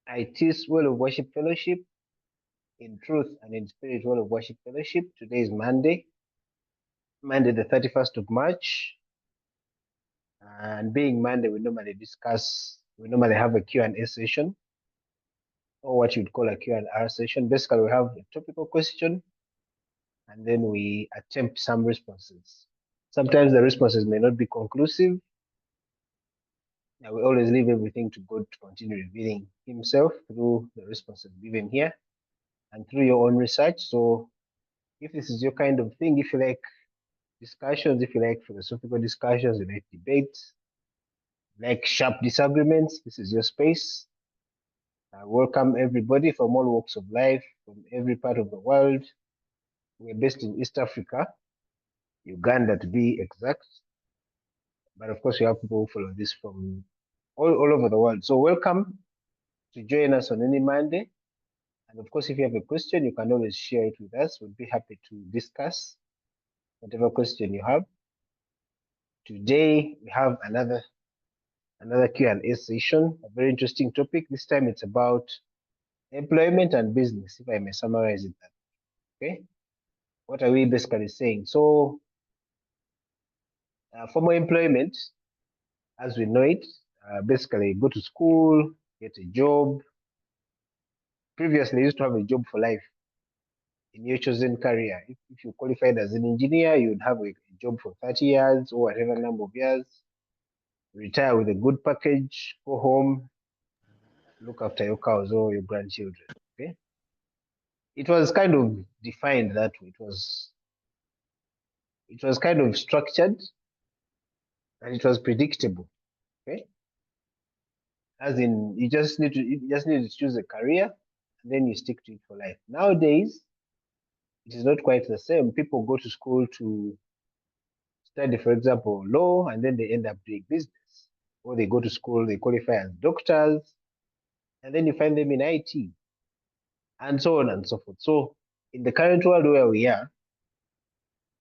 iTiS World of Worship Fellowship, in truth and in spirit World of Worship Fellowship. Today is Monday, the 31st of March. And being Monday, we normally have a Q&A session, or what you'd call a Q&R session. Basically, we have a topical question, and then we attempt some responses. Sometimes the responses may not be conclusive. We always leave everything to God to continue revealing himself through the responses given here and through your own research. So if this is your kind of thing, if you like discussions, if you like philosophical discussions, you like debates, like sharp disagreements, this is your space. Welcome everybody from all walks of life, from every part of the world. We're based in East Africa, Uganda to be exact. But of course, we have people who follow this from all over the world. So welcome to join us on any Monday. And of course, if you have a question, you can always share it with us. We'll be happy to discuss whatever question you have. Today, we have another Q&A session, a very interesting topic. This time it's about employment and business, if I may summarize it that way. Okay? What are we basically saying? So, formal employment, as we know it, basically go to school, get a job. Previously, you used to have a job for life in your chosen career. If you qualified as an engineer, you would have a job for 30 years or whatever number of years, retire with a good package, go home, look after your cows or your grandchildren. Okay? It was kind of defined that way. It was kind of structured and it was predictable. Okay? As in you just need to choose a career and then you stick to it for life. Nowadays, it is not quite the same. People go to school to study, for example, law, and then they end up doing business. Or they go to school, they qualify as doctors, and then you find them in IT, and so on and so forth. So, in the current world where we are,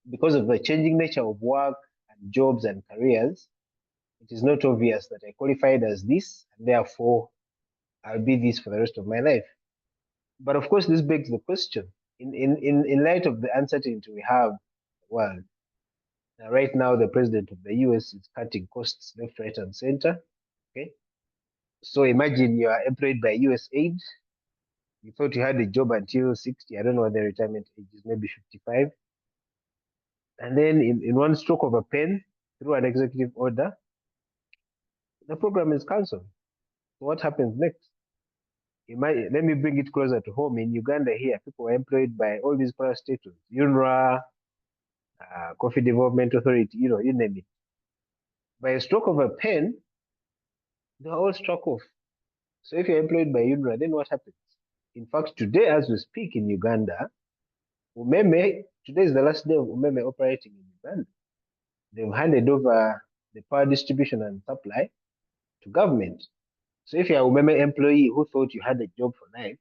because of the changing nature of work and jobs and careers, it is not obvious that I qualified as this, and therefore I'll be this for the rest of my life. But of course, this begs the question in light of the uncertainty we have in the world. Now, right now, the president of the US is cutting costs left, right, and center. Okay. So imagine you are employed by USAID. You thought you had a job until 60. I don't know what the retirement age is, maybe 55. And then in one stroke of a pen, through an executive order, the program is cancelled. So what happens next? Let me bring it closer to home. In Uganda here, people are employed by all these parastatals, UNRWA, Coffee Development Authority, you name it. By a stroke of a pen, they're all struck off. So if you're employed by UNRWA, then what happens? In fact, today, as we speak in Uganda, today is the last day of Umeme operating in Uganda. They've handed over the power distribution and supply to government. So if you're a Umeme employee who thought you had a job for life,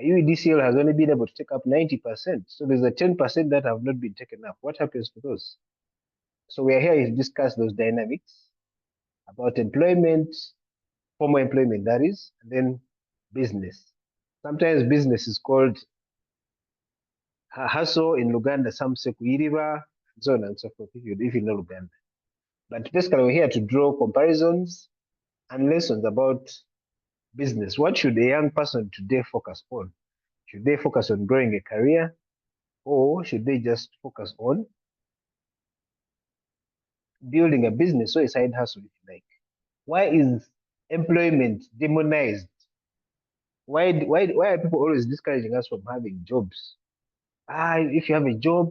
UEDCL has only been able to take up 90%. So there's a 10% that have not been taken up. What happens to those? So we are here to discuss those dynamics about employment, formal employment, that is, and then business. Sometimes business is called hustle in Luganda, some say kuiriba, and so on and so forth, if you know Luganda. But basically, we're here to draw comparisons and lessons about business. What should a young person today focus on? Should they focus on growing a career, or should they just focus on building a business or a side hustle, if you like? Why is employment demonized? Why are people always discouraging us from having jobs? If you have a job,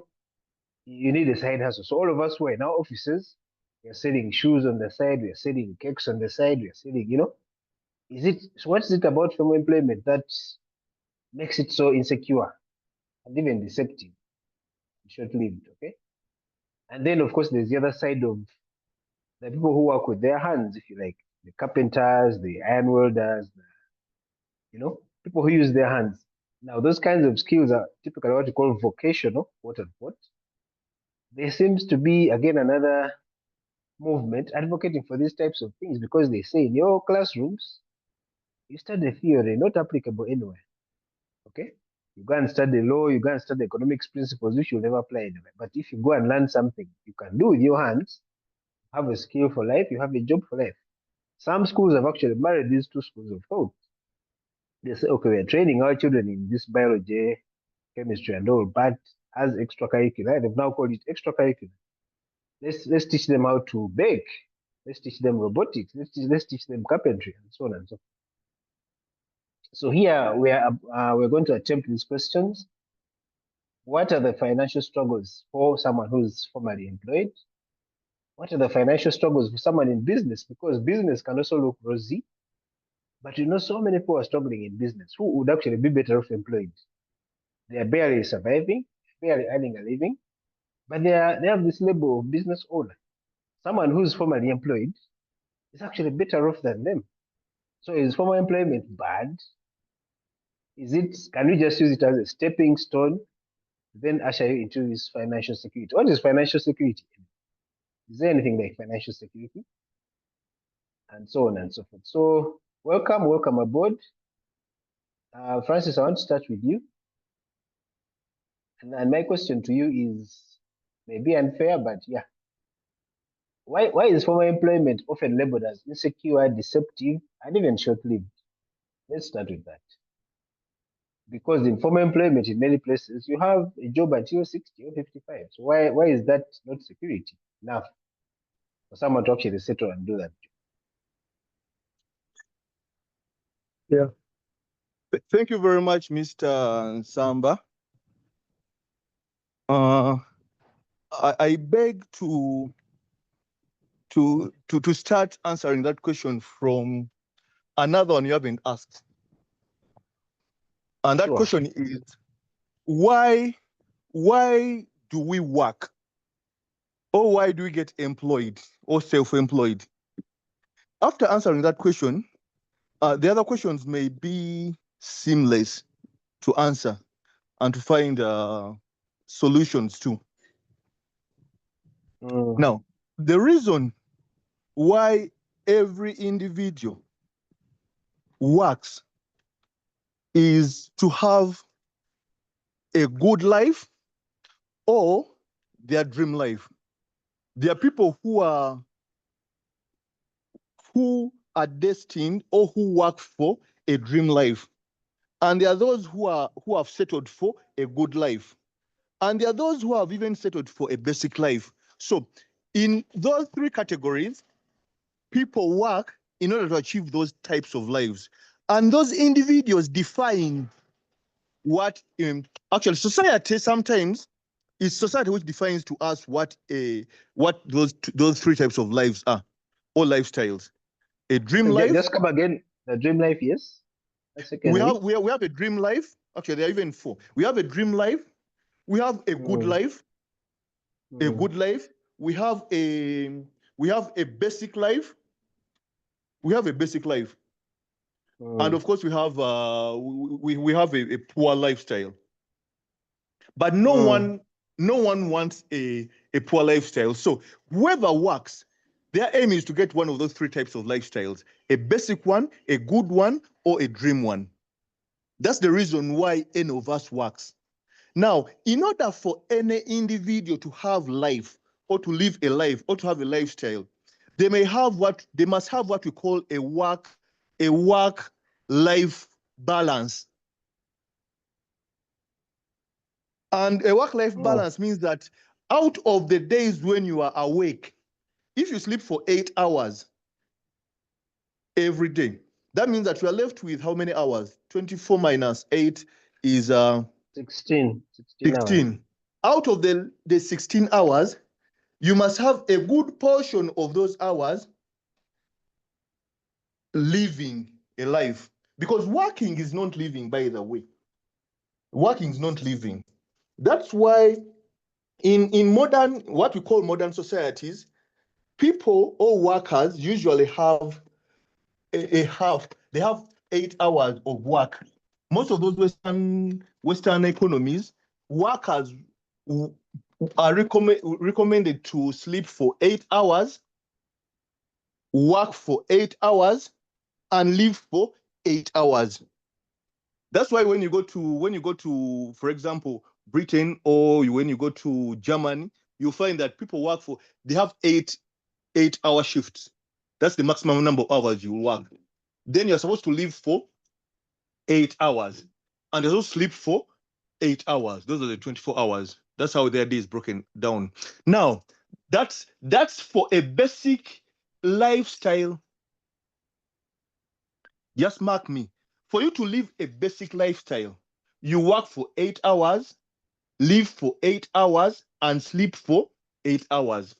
you need a side hustle. So all of us who are in our offices, we are selling shoes on the side, we are selling cakes on the side, we are selling, what is it about formal employment that makes it so insecure and even deceptive, short-lived, okay? And then of course there's the other side of the people who work with their hands, if you like, the carpenters, the iron welders, people who use their hands. Now those kinds of skills are typically what you call vocational, quote unquote. There seems to be again another movement advocating for these types of things because they say in your classrooms, You study theory, not applicable anywhere. Okay? You go and study law, you go and study economics principles, which you'll never apply anywhere. But if you go and learn something you can do with your hands, have a skill for life, you have a job for life. Some schools have actually married these two schools of thought. They say, okay, we're training our children in this biology, chemistry, and all, but as extracurricular, they've now called it extracurricular. Let's teach them how to bake. Let's teach them robotics. Let's teach them carpentry and so on and so forth. So here we're going to attempt these questions. What are the financial struggles for someone who's formally employed? What are the financial struggles for someone in business? Because business can also look rosy, but you know, so many people are struggling in business who would actually be better off employed. They are barely surviving, barely earning a living, but they have this label of business owner. Someone who's formally employed is actually better off than them. So is formal employment bad? Is it? Can we just use it as a stepping stone, then usher you into this financial security? What is financial security? Is there anything like financial security? And so on and so forth. So welcome aboard. Francis, I want to start with you. And my question to you is maybe unfair, but yeah. Why is formal employment often labeled as insecure, deceptive, and even short-lived? Let's start with that. Because in formal employment in many places, you have a job until 60 or 55. So why is that not security enough for someone to actually settle and do that? Yeah. Thank you very much, Mr. Samba. I beg to start answering that question from another one you haven't asked. And that Sure. question is, why do we work? Or why do we get employed or self-employed? After answering that question, the other questions may be seamless to answer and to find solutions too. Now, the reason why every individual works is to have a good life or their dream life. There are people who are destined or who work for a dream life. And there are those who have settled for a good life. And there are those who have even settled for a basic life. So in those three categories, people work in order to achieve those types of lives. And those individuals define what actually society sometimes is society which defines to us what those three types of lives are, or lifestyles. A dream life. Just come again. The dream life, yes. We have a dream life. Actually, there are even four. We have a dream life. We have a good life. A good life. We have a basic life. We have a basic life. And of course, we have a poor lifestyle. But no one wants a poor lifestyle. So whoever works, their aim is to get one of those three types of lifestyles: a basic one, a good one, or a dream one. That's the reason why any of us works. Now, in order for any individual to have life, or to live a life, or to have a lifestyle, they must have what we call a work-life balance. And a work-life balance means that out of the days when you are awake, if you sleep for 8 hours every day, that means that you are left with how many hours? 24 minus 8 is 16 hours. Out of the 16 hours, you must have a good portion of those hours living a life. Because working is not living, by the way. Working is not living. That's why in modern, what we call modern societies, people or workers usually have they have 8 hours of work. Most of those Western economies, workers are recommended to sleep for 8 hours, work for 8 hours, and live for 8 hours. That's why when you go to, for example, Britain, or when you go to Germany, you find that people they have 8-hour shifts. That's the maximum number of hours you work. Then you're supposed to live for 8 hours, and you also sleep for 8 hours. Those are the 24 hours. That's how their day is broken down. Now, that's for a basic lifestyle. Just mark me. For you to live a basic lifestyle, you work for 8 hours, live for 8 hours, and sleep for 8 hours.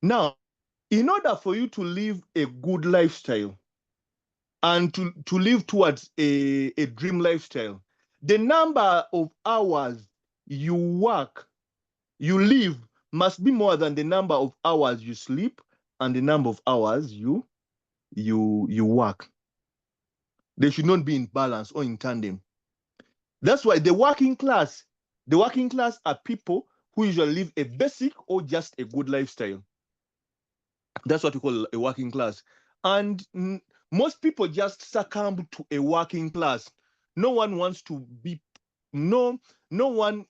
Now, in order for you to live a good lifestyle and to live towards a dream lifestyle, the number of hours you live must be more than the number of hours you sleep and the number of hours you work. They should not be in balance or in tandem. That's why the working class are people who usually live a basic or just a good lifestyle. That's what we call a working class. And most people just succumb to a working class. No one wants to be, no one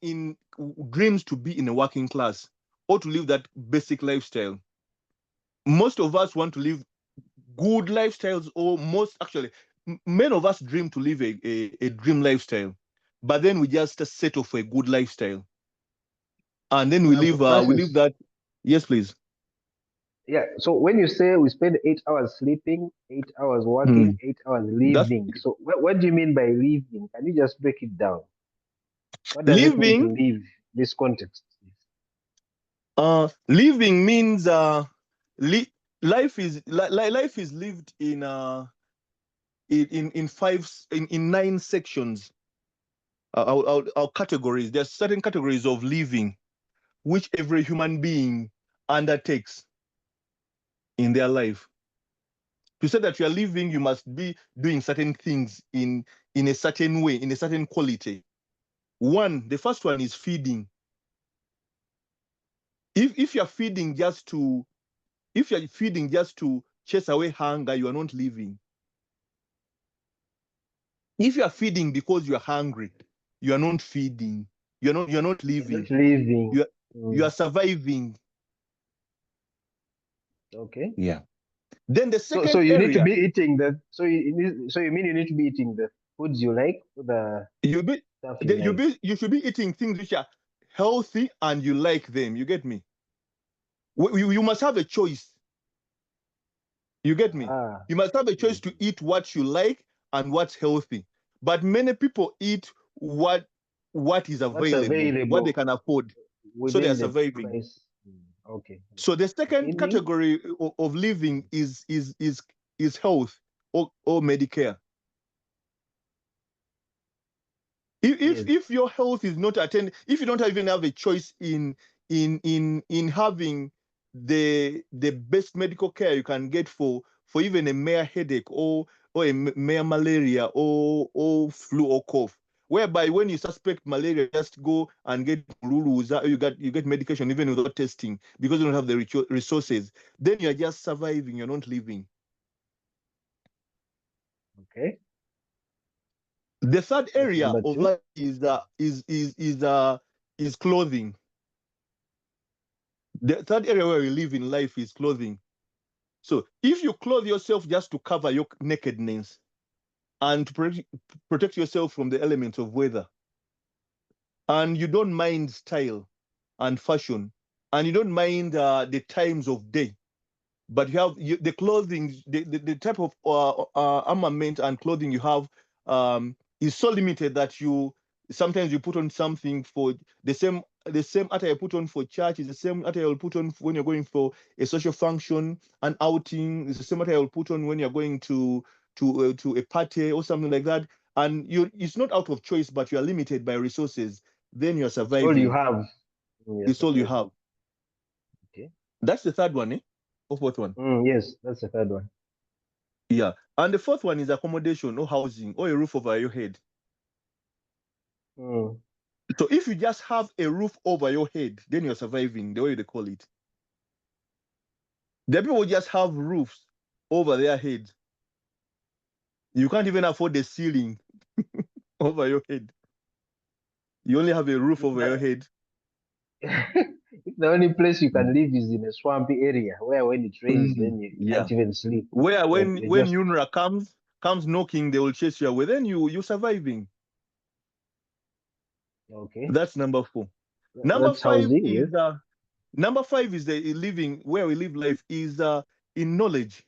dreams to be in a working class or to live that basic lifestyle. Most of us want to live good lifestyles, or many of us dream to live a dream lifestyle, but then we just settle for a good lifestyle, and then we live Francis, that. Yes, please. yeah. So when you say we spend 8 hours sleeping, 8 hours working, 8 hours That's living, so what do you mean by living? Can you just break it down? What does it mean to living. live this context? Living means life is life is lived in 9 sections. Our categories. There's certain categories of living which every human being undertakes in their life. To say that you are living, you must be doing certain things in a certain way, in a certain quality. The first one is feeding. If you're feeding just to chase away hunger, you are not living. If you are feeding because you are hungry, you are not feeding. You're not You're living. not living. You are surviving. Okay. Yeah. Then the So second you need to area, be eating the. So you mean you need to be eating the foods you like, the you be stuff you like. you should be eating things which are healthy and you like them. You get me? You must have a choice. You get me? Ah. You must have a choice Mm. to eat what you like and what's healthy. But many people eat what is What's available, what they available can afford. So they are within the surviving. price? Okay. So the second Continue. category of living is health or Medicare. Yes. If your health is not attended, if you don't even have a choice in having the best medical care you can get for even a mere headache or a mere malaria or flu or cough, whereby when you suspect malaria, just go and get Luluza, or you get medication even without testing because you don't have the resources. Then you're just surviving. You're not living. Okay. The third That's area number of two. life is clothing. The third area where we live in life is clothing. So if you clothe yourself just to cover your nakedness and to protect yourself from the elements of weather, and you don't mind style and fashion, and you don't mind the times of day, but you have the clothing, the type of armament and clothing you have is so limited that sometimes you put on something for the same attire you put on for church is the same attire you'll put on when you're going for a social function, an outing. It's the same attire you'll put on when you're going to a party or something like that. And it's not out of choice, but you are limited by resources. Then you're It's all you surviving. have. You're It's all you have. surviving. Okay. That's the third one, eh? Or fourth one? Yes, that's the third one. Yeah. And the fourth one is accommodation or housing or a roof over your head. Mm. So if you just have a roof over your head, then you're surviving, the way they call it. The people just have roofs over their heads. You can't even afford the ceiling over your head. You only have a roof over your head. The only place you can live is in a swampy area where when it rains, then you Yeah. can't even sleep. Where when You're just UNRWA comes knocking, they will chase you away. Then you're surviving. okay. That's number 4. Number That's 5 housing, is yes. the living where we live life is in knowledge.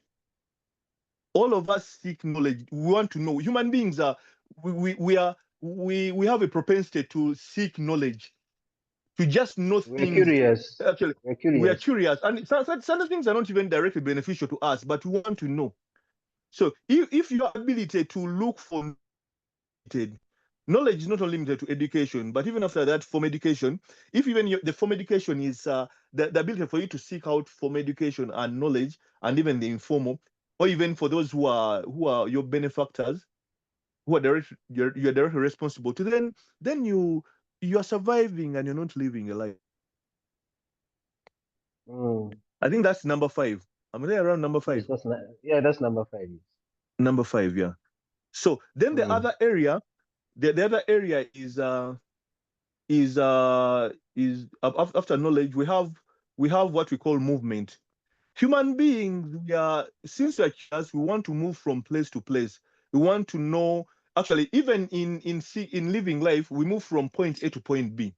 All of us seek knowledge. We want to know. Human beings are we have a propensity to seek knowledge, to just know We're things. curious. Actually, We're we are curious. curious, and some things are not even directly beneficial to us, but we want to know. So if your ability to look for knowledge is not only limited to education, but even after that, form education, if even the form education is the ability for you to seek out form education and knowledge, and even the informal, or even for those who are your benefactors, who are you're directly responsible to, then you are surviving and you're not living a life. I think that's number 5. I'm there around number 5. Yes, that's number 5. Yes. Number 5, yeah. So then the other area, the other area is after knowledge, we have what we call movement. Human beings, since we are curious, we want to move from place to place. We want to know. Actually, even in living life, we move from point A to point B.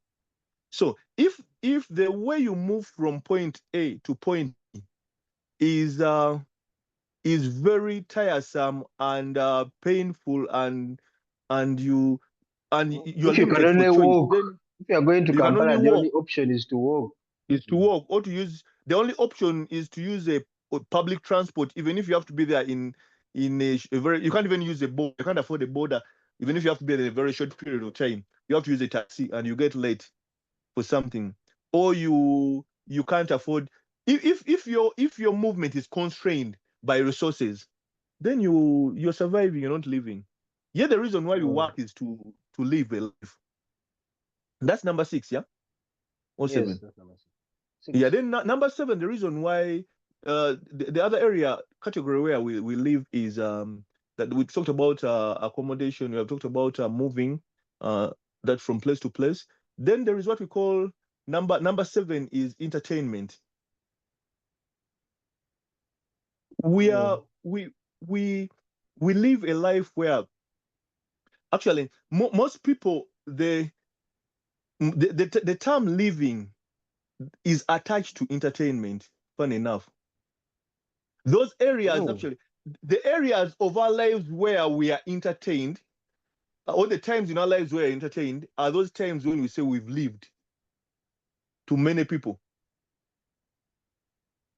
So if the way you move from point A to point B is very tiresome and painful, and you are If you can limited for only choice, walk, then if you are going to you can only Kampala, the walk. only option is to walk. Is to walk, or to use the only option is to use a public transport, even if you have to be there in a very, you can't even use a boat, you can't afford a border, even if you have to be there in a very short period of time, you have to use a taxi and you get late for something, or you can't afford, if your movement is constrained by resources, then you're surviving, you're not living. Yeah, the reason why you work is to live a life. That's number 6, yeah, or Yes, 7. that's number 6. Yeah, 6. then number 7, the reason why the other area category where we live is that we talked about accommodation, we have talked about moving that from place to place. Then there is what we call number 7 is entertainment. We are we live a life where actually most people the term living is attached to entertainment. Fun enough. Those areas, actually, the areas of our lives where we are entertained, all the times in our lives where we're entertained, are those times when we say we've lived to many people.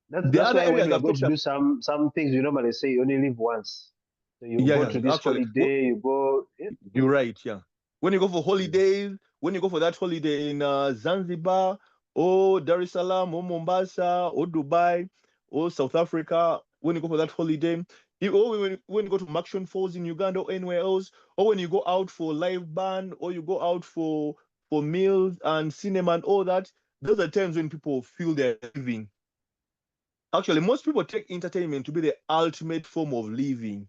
The That's other why when areas we are I've going talked to do about, some things, we normally say you only live once. So you go yeah, to this actually, holiday, you go. Yeah. you're right, yeah. When you go for holidays, when you go for that holiday in Zanzibar, or Dar es Salaam, or Mombasa, or Dubai, or South Africa, when you go for that holiday, or when you go to Maction Falls in Uganda or anywhere else, or when you go out for live band, or you go out for meals and cinema and all that, those are times when people feel they're living. Actually, most people take entertainment to be the ultimate form of living.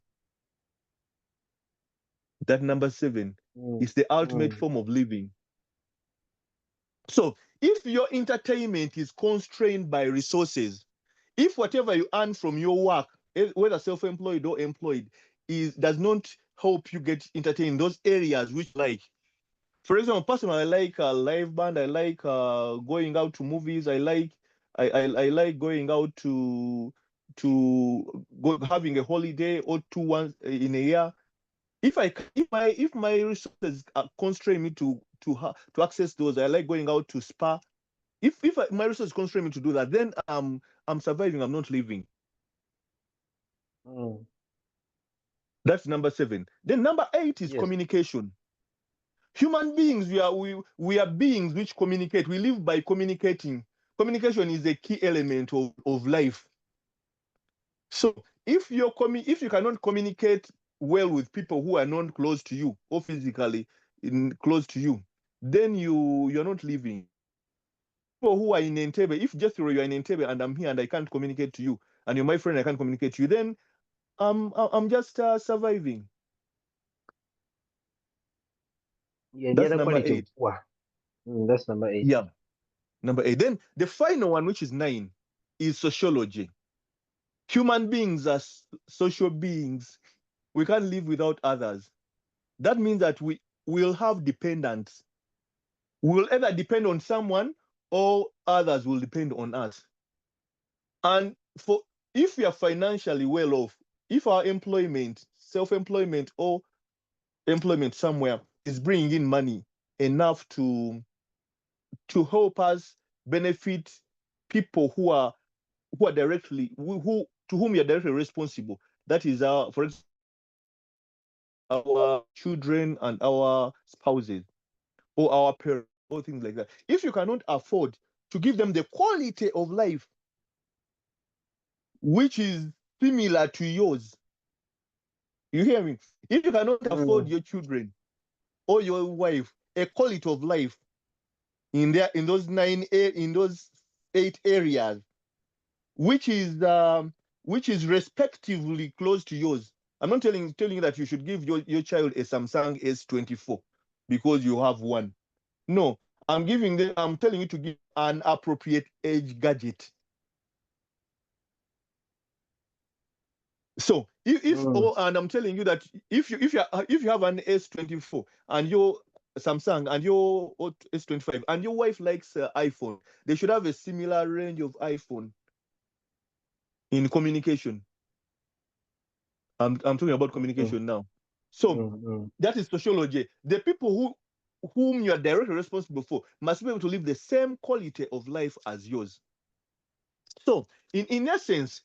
That number 7 is the ultimate form of living. So if your entertainment is constrained by resources, if whatever you earn from your work, whether self-employed or employed, does not help you get entertained in those areas which you like. For example, personally, I like a live band. I like going out to movies. I like going out to go having a holiday or two once in a year. If my resources constrain me to access those, I like going out to spa. If my resources constrain me to do that, then I'm surviving. I'm not living. That's number 7. Then number 8 is communication. Human beings, we are beings which communicate. We live by communicating. Communication is a key element of life. So if you cannot communicate well with people who are not close to you or physically close to you, then you're not living. People who are in Entebbe, if just you're in Entebbe and I'm here and I can't communicate to you, and you're my friend, I can't communicate to you, then I'm just surviving. Yeah, the That's other number quality of 8. poor. That's number 8. Yeah, number 8. Then the final one, which is 9, is sociology. Human beings are social beings. We can't live without others. That means that we will have dependents. We will either depend on someone or others will depend on us. And if we are financially well off, if our employment, self-employment or employment somewhere is bringing in money enough to help us benefit people who are directly who to whom you're directly responsible. That is our, for example, our children and our spouses or our parents or things like that. If you cannot afford to give them the quality of life which is similar to yours, you hear me? If you cannot afford your children or your wife a quality of life in those 8 areas, which is respectively close to yours. I'm not telling you that you should give your child a Samsung S24 because you have one. No, I'm telling you to give an appropriate age gadget. So and I'm telling you that if you have an S24 and your Samsung and your S25 and your wife likes iPhone, they should have a similar range of iPhone in communication. I'm talking about communication now. So that is sociology. The people whom you are directly responsible for must be able to live the same quality of life as yours. So in essence,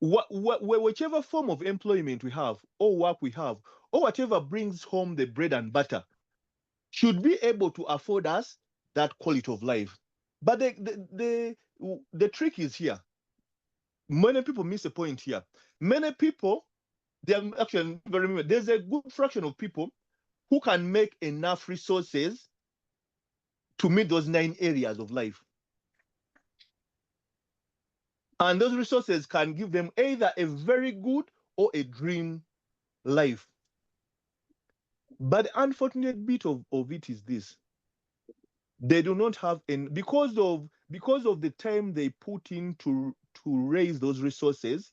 whichever form of employment we have or work we have or whatever brings home the bread and butter should be able to afford us that quality of life. But the trick is here. Many people miss a point here. Many people, actually, remember, there's a good fraction of people who can make enough resources to meet those 9 areas of life. And those resources can give them either a very good or a dream life. But the unfortunate bit of it is this. They do not have, because of the time they put in to raise those resources,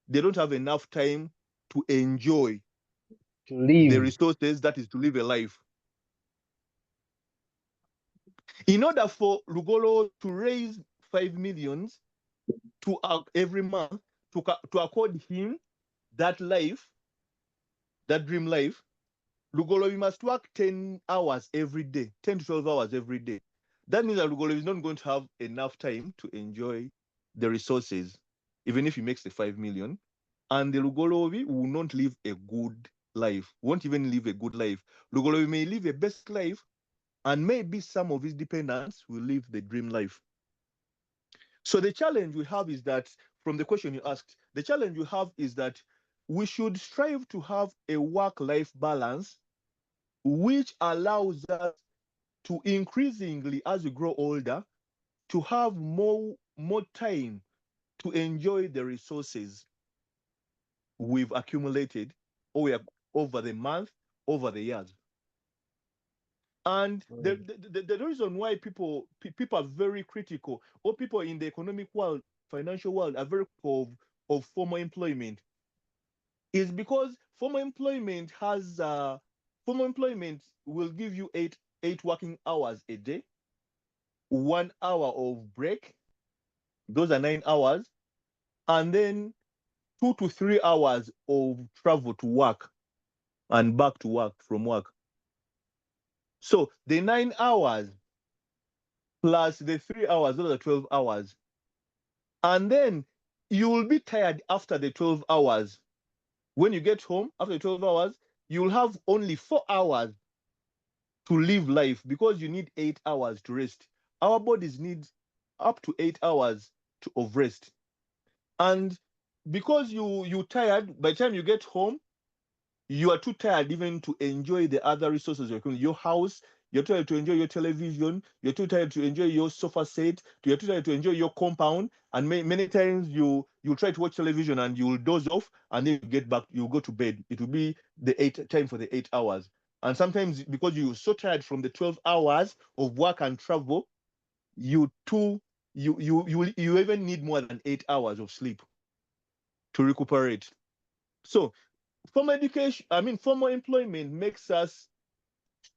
they don't have enough time to enjoy the resources, that is to live a life. In order for Lugolo to raise 5 million to every month to accord him that life, that dream life, Lugolo must work 10 hours every day, 10 to 12 hours every day. That means that Lugolo is not going to have enough time to enjoy the resources, even if he makes the 5 million. And the Lugolovi will not live a good life, won't even live a good life. Lugolovi may live a best life, and maybe some of his dependents will live the dream life. So the challenge we have is that, from the question you asked, the challenge we have is that we should strive to have a work-life balance which allows us to increasingly, as we grow older, to have more time to enjoy the resources we've accumulated over the month, over the years. And the reason why people are very critical, or people in the economic world, financial world, are very critical of formal employment, is because formal employment will give you eight working hours a day, 1 hour of break, those are 9 hours, and then 2 to 3 hours of travel to work and back to work from work. So the 9 hours plus the 3 hours, those are 12 hours. And then you will be tired after the 12 hours. When you get home after the 12 hours, you'll have only 4 hours to live life because you need 8 hours to rest. Our bodies need up to 8 hours of rest. And because you're tired, by the time you get home, you are too tired even to enjoy the other resources you're your house, you're too tired to enjoy your television, you're too tired to enjoy your sofa set, you're too tired to enjoy your compound, and many times you try to watch television and you'll doze off, and then you get back, you go to bed. It will be time for the 8 hours. And sometimes because you're so tired from the 12 hours of work and travel, you even need more than 8 hours of sleep to recuperate. So formal education, formal employment makes us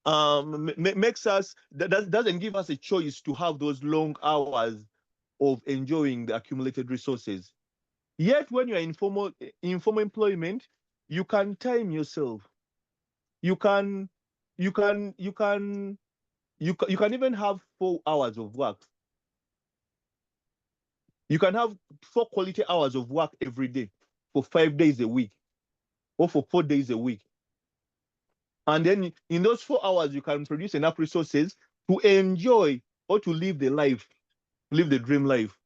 that doesn't give us a choice to have those long hours of enjoying the accumulated resources. Yet when you're in informal employment, you can time yourself. You can even have 4 hours of work. You can have 4 quality hours of work every day for 5 days a week or for 4 days a week. And then in those 4 hours, you can produce enough resources to enjoy or to live the dream life.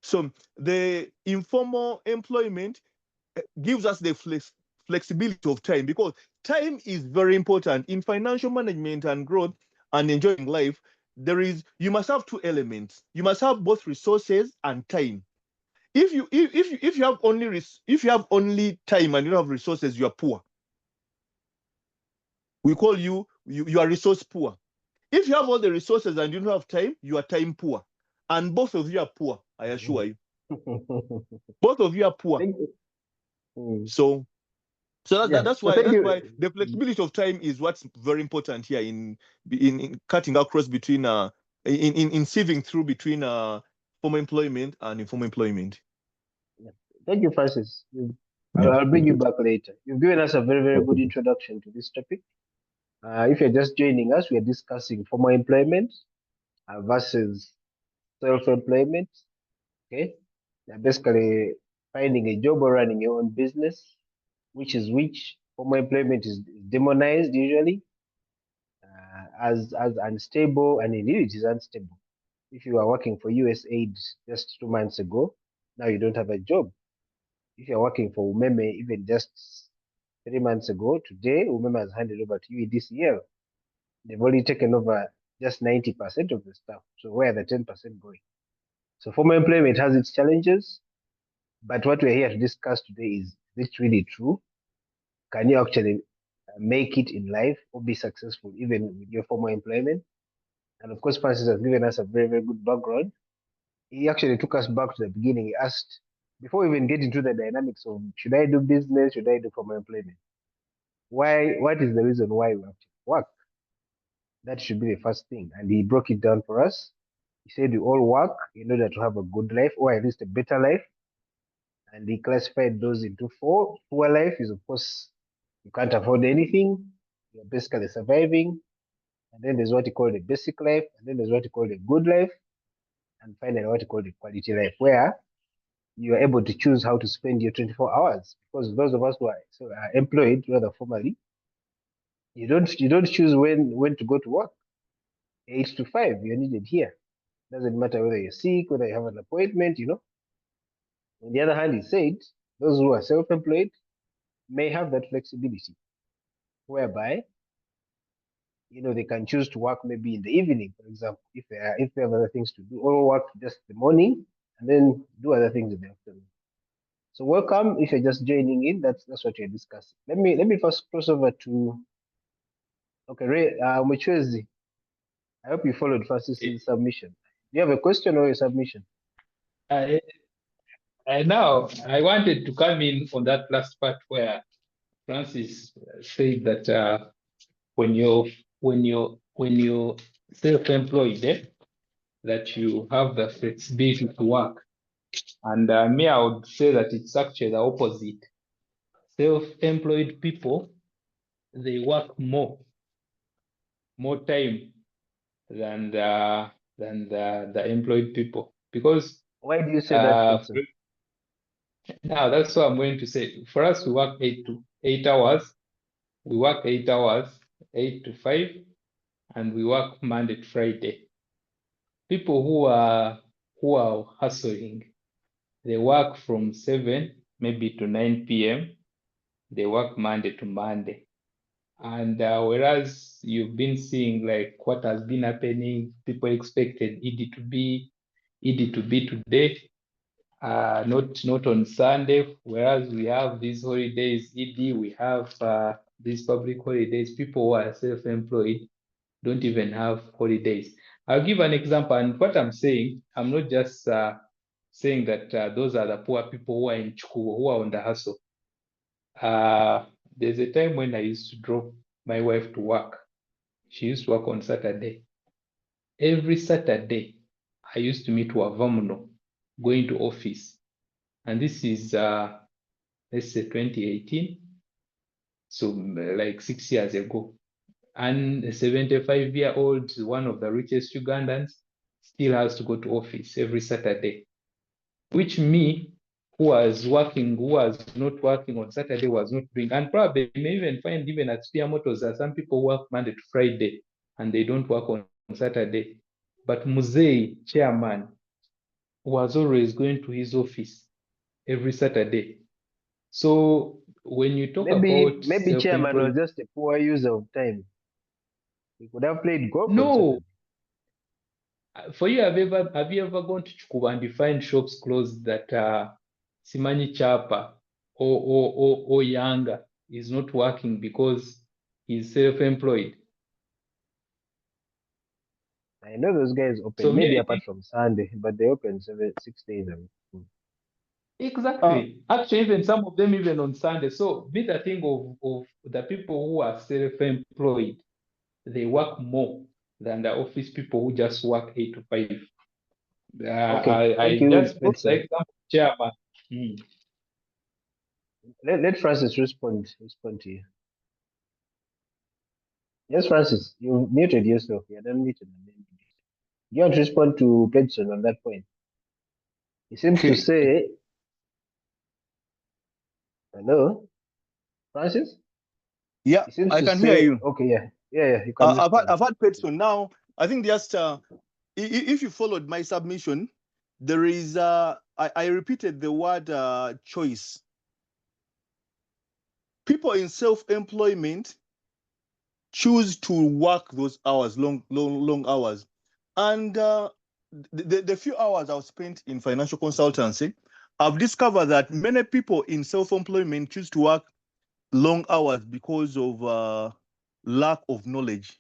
So the informal employment gives us the flexibility of time, because time is very important in financial management and growth and enjoying life. You must have 2 elements. You must have both resources and time. If you have only time and you don't have resources, you are poor. We call you are resource poor. If you have all the resources and you don't have time, you are time poor. And both of you are poor, I assure you. Both of you are poor. So that's why the flexibility of time is what's very important here in cutting across between in sieving through between formal employment and informal employment. Thank you, Francis. I'll bring you back later. You've given us a very, very good introduction to this topic. If you're just joining us, we are discussing formal employment versus self-employment. Okay, basically finding a job or running your own business, which. Formal employment is demonized usually as unstable, and indeed it is unstable. If you are working for USAID just 2 months ago, now you don't have a job. If you're working for Umeme even just 3 months ago, today Umeme has handed over to UEDCL. They've already taken over just 90% of the stuff. So where are the 10% going? So formal employment has its challenges, but what we're here to discuss today is it really true? Can you actually make it in life or be successful even with your formal employment? And of course, Francis has given us a very, very good background. He actually took us back to the beginning. He asked, before we even get into the dynamics of should I do business, should I do formal employment? What is the reason why we have to work? That should be the first thing. And he broke it down for us. He said we all work in order to have a good life, or at least a better life. And he classified those into 4. Poor life is, of course, you can't afford anything. You're basically surviving. And then there's what he called a basic life. And then there's what he called a good life. And finally, what he called a quality life, where you are able to choose how to spend your 24 hours. Because those of us who are employed rather formally, you don't choose when to go to work. 8 to 5, you're needed here. Doesn't matter whether you're sick, whether you have an appointment, On the other hand, he said those who are self-employed may have that flexibility, whereby they can choose to work maybe in the evening, for example, if they have other things to do, or work just the morning and then do other things in the afternoon. So welcome if you're just joining in. That's what you're discussing. Let me first cross over to Ray Muchwezi. I hope you followed Francis's submission. Do you have a question or a submission? Now I wanted to come in on that last part where Francis said that when you're self-employed, that you have the flexibility to work. And me, I would say that it's actually the opposite. Self-employed people, they work more time than the employed people. Because why do you say that? now that's what I'm going to say. For us, we work 8 hours. We work 8 hours, 8 to 5, and we work Monday to Friday. People who are hustling, they work from 7 maybe to 9 p.m. They work Monday to Monday. And whereas you've been seeing like what has been happening, people expected Eid to be today, not on Sunday. Whereas we have these holidays, Eid, we have these public holidays. People who are self-employed don't even have holidays. I'll give an example, and what I'm saying, I'm not just saying that those are the poor people who are in Chuku, who are on the hustle. There's a time when I used to drop my wife to work. She used to work on Saturday. Every Saturday, I used to meet Wavamuno, going to office. And this is, let's say 2018. So like 6 years ago. And a 75-year-old, one of the richest Ugandans, still has to go to office every Saturday, which me, who was not working on Saturday, was not doing. And probably you may even find even at Spear Motors that some people work Monday to Friday and they don't work on Saturday. But Muzei, chairman, was always going to his office every Saturday. So when you talk about maybe chairman was self-employed, just a poor user of time. He could have played golf on no. Saturday. For you, have you ever gone to Chukuba and you find shops closed that Simanyi Chapa or Yanga is not working because he's self-employed? I know those guys open, So maybe me, I apart think from Sunday, but they open 6 days a week. exactly. Actually, even some of them even on Sunday. So be the thing of the people who are self-employed, they work more than the office people who just work 8 to 5. Okay, thank I you, just put the Benson. example chairman. Let Francis respond to you. Yes, Francis, you muted yourself. You're unmuted. You want to respond to Benson on that point? He seems to Okay. say, hello, Francis? Yeah, He seems I to can hear say, you. okay, yeah, you can respond. I've had Petson now. I think just if you followed my submission, there is I repeated the word choice. People in self-employment choose to work those hours, long hours, and the few hours I've spent in financial consultancy, I've discovered that many people in self-employment choose to work long hours because of lack of knowledge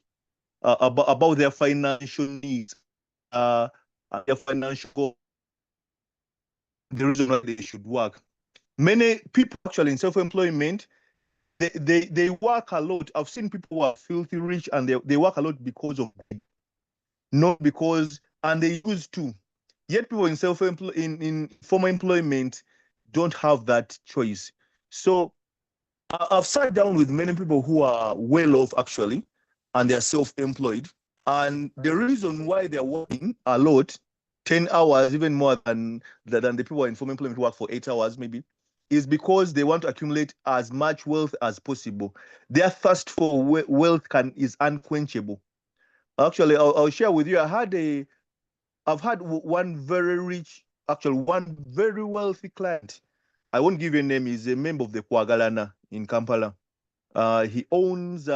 about their financial needs, and their financial goals, the reason why they should work. Many people actually in self-employment, they work a lot. I've seen people who are filthy rich and they work a lot because of it, not because, and they used to. Yet people in in formal employment don't have that choice. So I've sat down with many people who are well off actually, and they're self-employed. And the reason why they're working a lot, 10 hours, even more than the people in formal employment who work for 8 hours maybe, is because they want to accumulate as much wealth as possible. Their thirst for wealth is unquenchable. Actually, I'll share with you. I've had one very rich, actually one very wealthy client. I won't give you a name. He's a member of the Kwagalana in Kampala. He owns,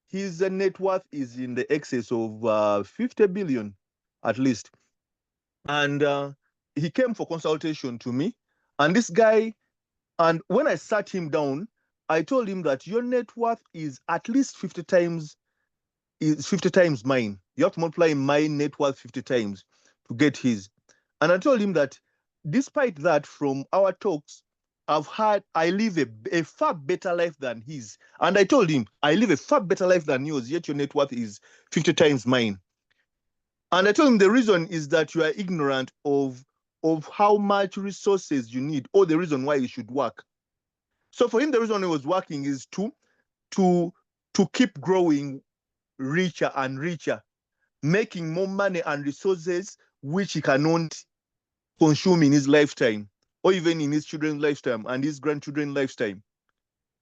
his net worth is in the excess of 50 billion at least. And he came for consultation to me. And this guy, and when I sat him down, I told him that your net worth is at least 50 times mine. You have to multiply my net worth 50 times to get his. And I told him that despite that, from our talks, I live a far better life than his. And I told him, I live a far better life than yours, yet your net worth is 50 times mine. And I told him the reason is that you are ignorant of how much resources you need, or the reason why you should work. So for him, the reason he was working is to keep growing richer and richer, making more money and resources which he cannot consume in his lifetime, or even in his children's lifetime and his grandchildren's lifetime,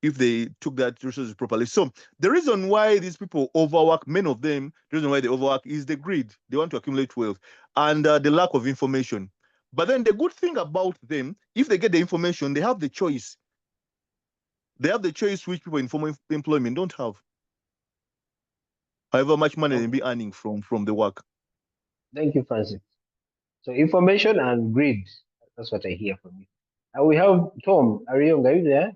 if they took that resources properly. So the reason why these people overwork, many of them, the reason why they overwork is the greed. They want to accumulate wealth and the lack of information. But then the good thing about them, if they get the information, they have the choice. They have the choice which people in formal employment don't have. however much money they be earning from the work. Thank you, Francis. So information and greed. That's what I hear from you. And we have Tom Ariong. Are you there?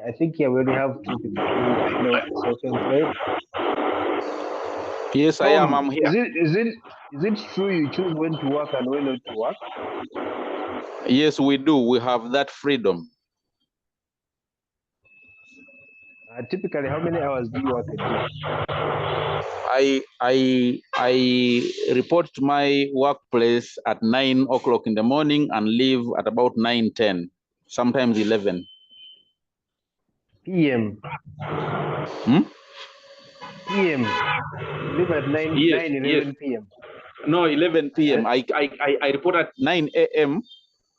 I think here we already have two people who I know are self-employed. Yes, I am. I'm here. Is it true you choose when to work and when not to work? Yes, we do. We have that freedom. Typically, how many hours do you work a day? I report to my workplace at 9 o'clock in the morning and leave at about 9:10, sometimes 11 PM. PM. You leave at 9, Yes, 11 PM. No, 11 p.m. I report at 9 a.m.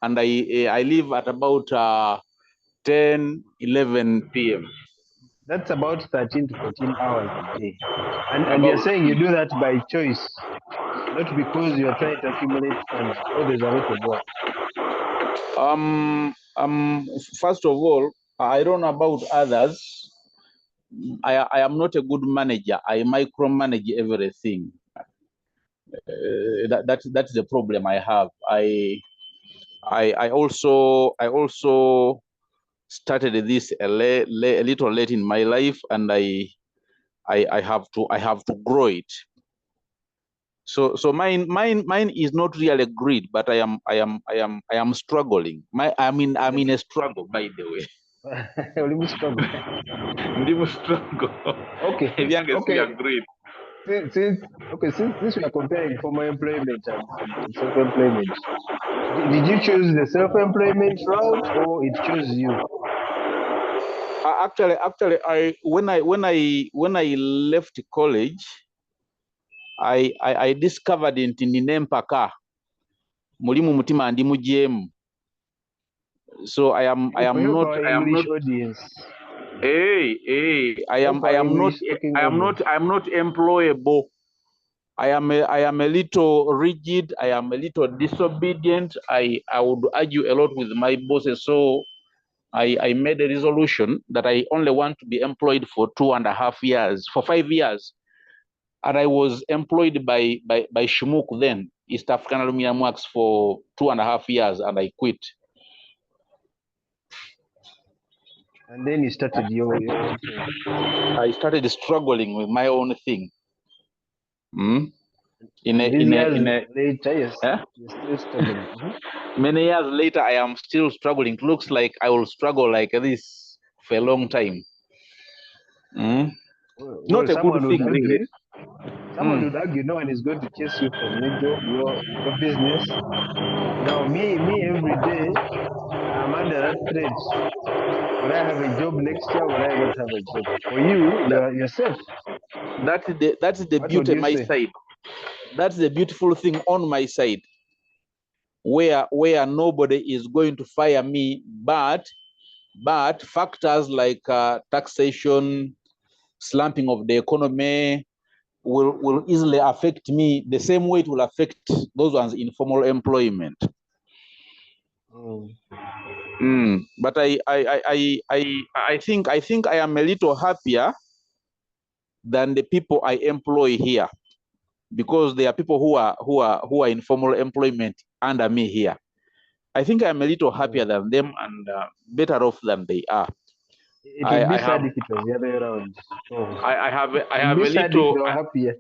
and I leave at about 10, 11 p.m. That's about 13 to 14 hours a day. And you're saying you do that by choice, not because you're trying to accumulate funds, or there's a lot of work. First of all, I don't know about others. I am not a good manager. I micromanage everything. That's the problem I have. I also started this a little late in my life, and I have to grow it. So mine is not really greed, but I am struggling. I'm in a struggle, by the way. Struggle. struggle. Okay. Okay. Greed. Since we are comparing formal employment and self-employment, did you choose the self-employment route or it chose you? Actually, when I left college, I discovered nti nina empaka mulimu mutima ndi mujeemu. So I am not audience. I'm not employable. I am a little rigid. I am a little disobedient. I would argue a lot with my bosses. So I made a resolution that I only want to be employed for 2.5 years, for 5 years. And I was employed by Shimuk then, East African Aluminum Works, for 2.5 years, and I quit. And then you started your own thing. I started struggling with my own thing. Later, yes, you're still struggling. Many years later, I am still struggling. It looks like I will struggle like this for a long time. Not a good thing, really. Someone would argue no one is going to chase you from your job, your business. Now, me every day, I'm under that threat. Will I have a job next year? Will I not have a job? For you, you're safe. That's the beauty on my side. That's the beautiful thing on my side, where nobody is going to fire me, but factors like taxation, slumping of the economy will easily affect me the same way it will affect those ones in formal employment. But I think I am a little happier than the people I employ here, because there are people who are in formal employment under me here. I think I'm a little happier than them and better off than they are. It would be sad if it was the other way around. I have a little happier.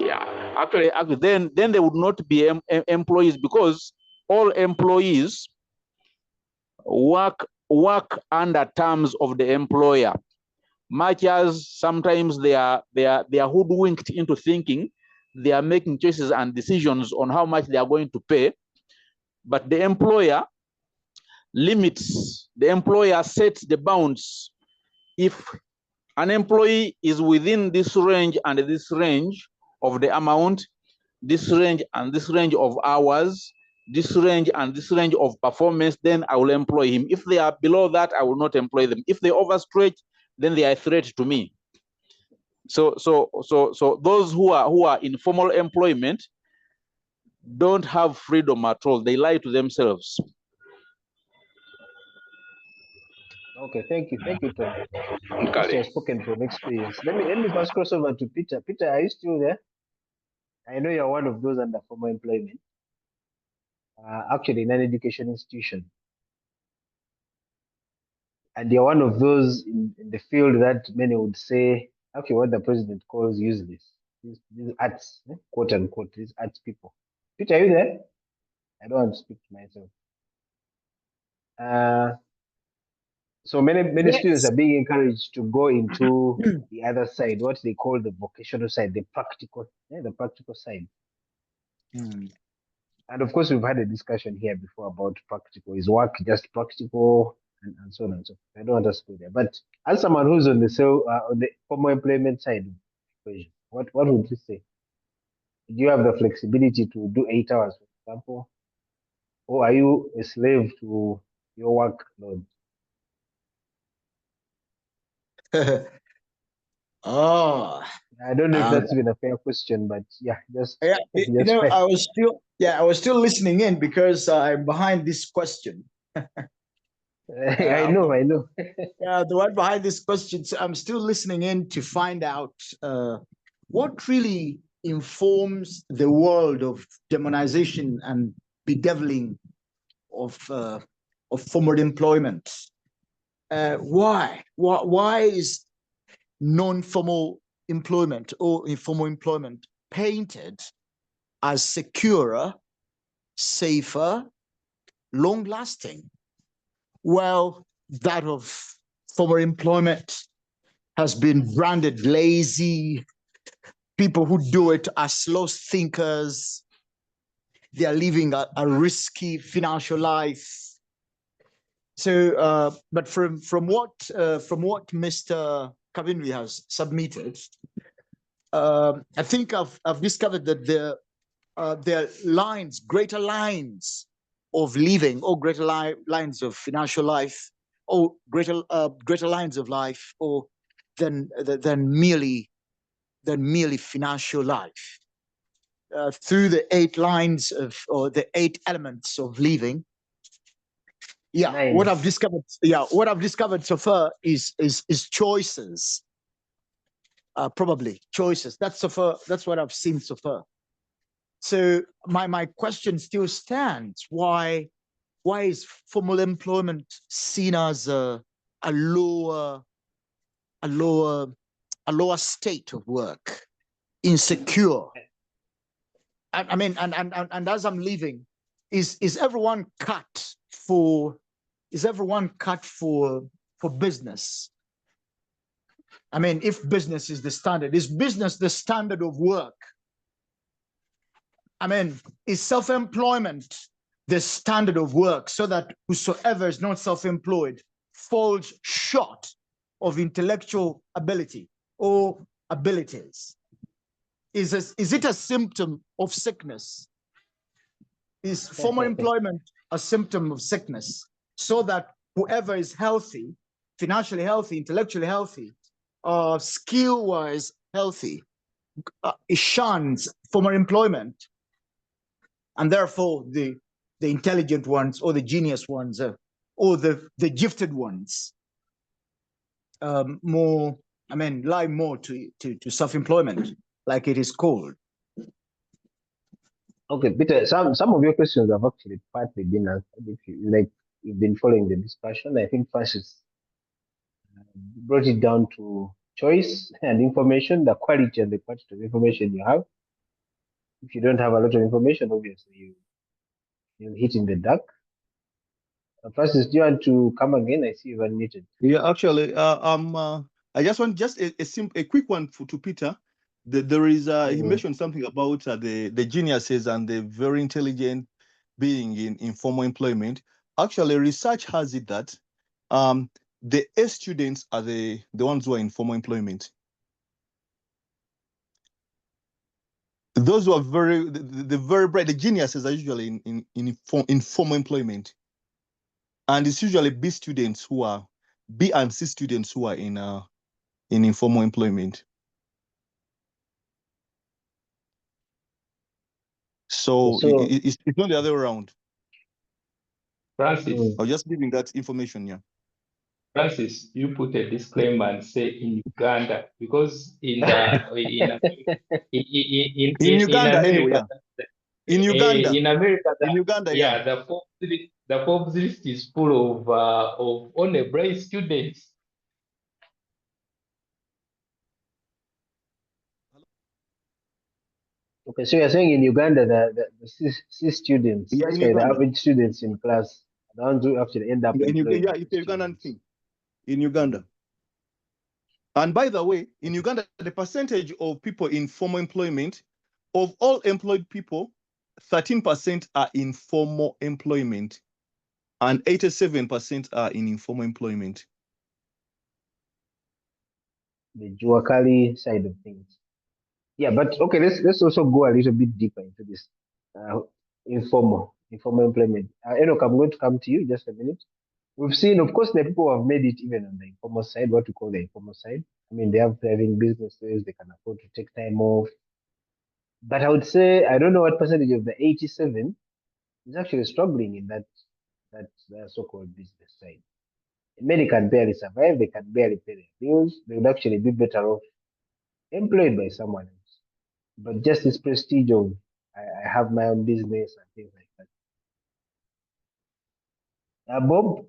Yeah, actually, then they would not be employees, because all employees work under terms of the employer. Much as sometimes they are hoodwinked into thinking they are making choices and decisions on how much they are going to pay, but the employer limits. The employer sets the bounds. If an employee is within this range and this range of the amount, this range and this range of hours, this range and this range of performance, then I will employ him. If they are below that, I will not employ them. If they overstretch, then they are a threat to me. So those who are in formal employment don't have freedom at all. They lie to themselves. Okay, thank you, Tom. Okay. You have spoken from experience. Let me first cross over to Peter. Peter, are you still there? I know you're one of those under formal employment, actually in an education institution, and you're one of those in the field that many would say, okay, what the president calls useless. These arts, quote unquote, these arts people. Peter, are you there? I don't want to speak to myself. So many students Yes. are being encouraged to go into the other side, what they call the vocational side, the practical side. And of course, we've had a discussion here before about practical. Is work just practical, and so on and so forth. I don't want us to go there. But as someone who's on the formal employment side of the equation, what would you say? Do you have the flexibility to do 8 hours, for example, or are you a slave to your workload? Oh, I don't know if um, that's even a fair question, but yeah, just yeah, just try. I was still listening in because I'm behind this question. I know, I know. Yeah, the one behind this question. So I'm still listening in to find out what really informs the world of demonization and bedeviling of formal employment. Why? Why is non-formal employment or informal employment painted as securer, safer, long-lasting? Well, that of formal employment has been branded lazy. People who do it are slow thinkers. They are living a risky financial life. So, but from what Mr. Kavinwi has submitted, I think I've discovered that there are lines, greater lines of living, or greater lines of financial life, or greater lines of life, or than merely financial life. Through the 8 lines of, or the 8 elements of living. Yeah, Nice. what I've discovered so far is choices. Probably choices. That's what I've seen so far. So my question still stands: why is formal employment seen as a lower state of work, insecure? I mean, and as I'm leaving, is everyone cut for business? I mean, if business is the standard, is business the standard of work? I mean, is self-employment the standard of work, so that whosoever is not self-employed falls short of intellectual ability or abilities? Is it a symptom of sickness? Is formal employment a symptom of sickness, so that whoever is healthy, financially healthy, intellectually healthy, skill-wise healthy, shuns formal employment, and therefore the intelligent ones, or the genius ones, or the gifted ones, lie more to self-employment, like it is called? Okay, Peter, some of your questions have actually partly been answered. If you've been following the discussion, I think Francis brought it down to choice and information, the quality and the quantity of information you have. If you don't have a lot of information, obviously you'll hit in the dark. Francis, do you want to come again? I see you've unmuted. Yeah, actually, I just want a quick one to Peter. There is he mentioned something about the geniuses and the very intelligent being in formal employment. Actually, research has it that the A students are the ones who are in formal employment. Those who are the very bright, the geniuses are usually in formal employment, and it's usually B students who are B and C students who are in informal employment. So it's not the other way around. Francis, I'm just giving that information, yeah. Francis, you put a disclaimer and say in Uganda, because in the In in Uganda, anyway, America, yeah. In Uganda, in America, in Uganda, yeah. the Forbes list is full of only bright students. Okay, so you're saying in Uganda the C students, Yeah, in sorry, the Uganda. average students in class, are the ones who actually end up employed. Yeah, it's a Ugandan thing. In Uganda. And by the way, in Uganda, the percentage of people in formal employment, of all employed people, 13% are in formal employment, and 87% are in informal employment. The Juakali side of things. Yeah, but okay, let's also go a little bit deeper into this informal employment. Enoch, I'm going to come to you just a minute. We've seen, of course, the people who have made it even on the informal side, what we call the informal side. I mean, they have thriving businesses, they can afford to take time off. But I would say, I don't know what percentage of the 87 is actually struggling in that so-called business side. Many can barely survive, they can barely pay their bills, they would actually be better off employed by someone else. But just this prestige of I have my own business and things like that. Bob,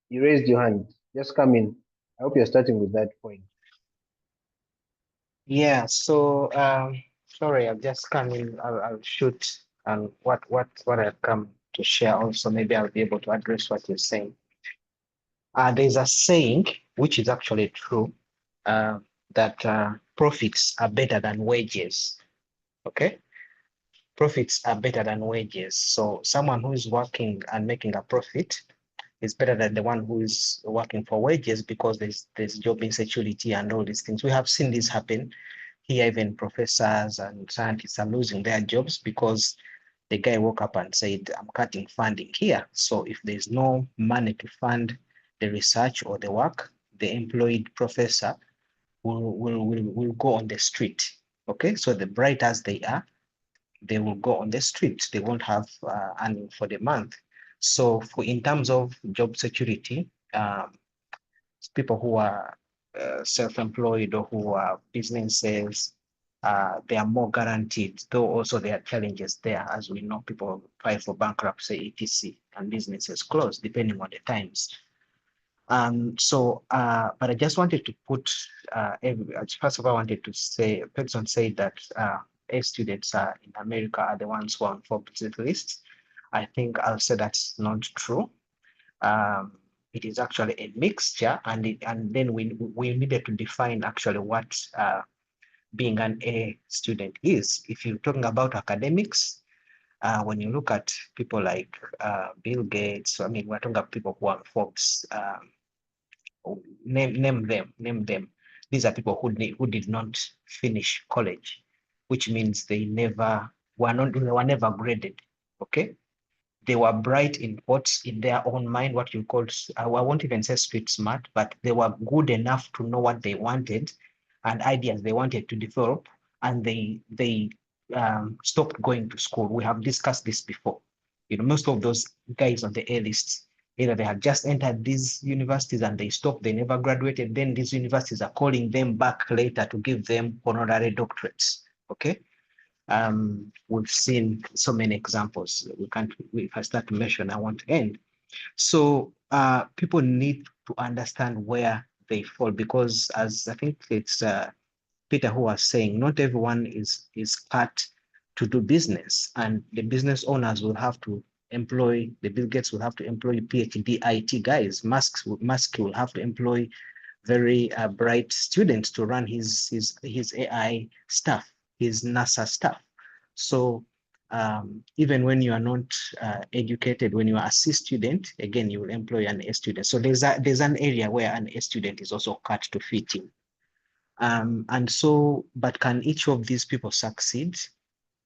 you raised your hand. Just come in. I hope you're starting with that point. Yeah, so sorry, I've just come in. I'll shoot and what I've come to share also. Maybe I'll be able to address what you're saying. There's a saying which is actually true, that profits are better than wages. Okay, profits are better than wages. So someone who is working and making a profit is better than the one who is working for wages, because there's job insecurity and all these things. We have seen this happen here. Even professors and scientists are losing their jobs because the guy woke up and said, I'm cutting funding here. So if there's no money to fund the research or the work, the employed professor will go on the street. Okay, so the bright as they are, they will go on the street. They won't have earning for the month. So in terms of job security, people who are self-employed or who are businesses, they are more guaranteed, though also there are challenges there. As we know, people file for bankruptcy, etc., and businesses close depending on the times. But I just wanted to put, first of all, I wanted to say, Peterson said that A students in America are the ones who are on Forbes list. I think I'll say that's not true. It is actually a mixture, and then we needed to define actually what being an A student is. If you're talking about academics, when you look at people like Bill Gates, I mean, we're talking about people who are Forbes. Name them. These are people who did not finish college, which means they were never graded. Okay, they were bright in what's in their own mind, what you call, I won't even say street smart, but they were good enough to know what they wanted and ideas they wanted to develop, and they stopped going to school. We have discussed this before. You know, most of those guys on the A list, either they had just entered these universities and they stopped, they never graduated, then these universities are calling them back later to give them honorary doctorates. Okay. We've seen so many examples. If I start to mention, I won't end. So people need to understand where they fall, because as I think it's Peter who was saying, not everyone is cut to do business, and the business owners will have to employ, the Bill Gates will have to employ PhD IT guys. Musk will have to employ very bright students to run his AI stuff, his NASA stuff. So even when you are not educated, when you are a C student, again, you will employ an A student. So there's an area where an A student is also cut to fit in. But can each of these people succeed?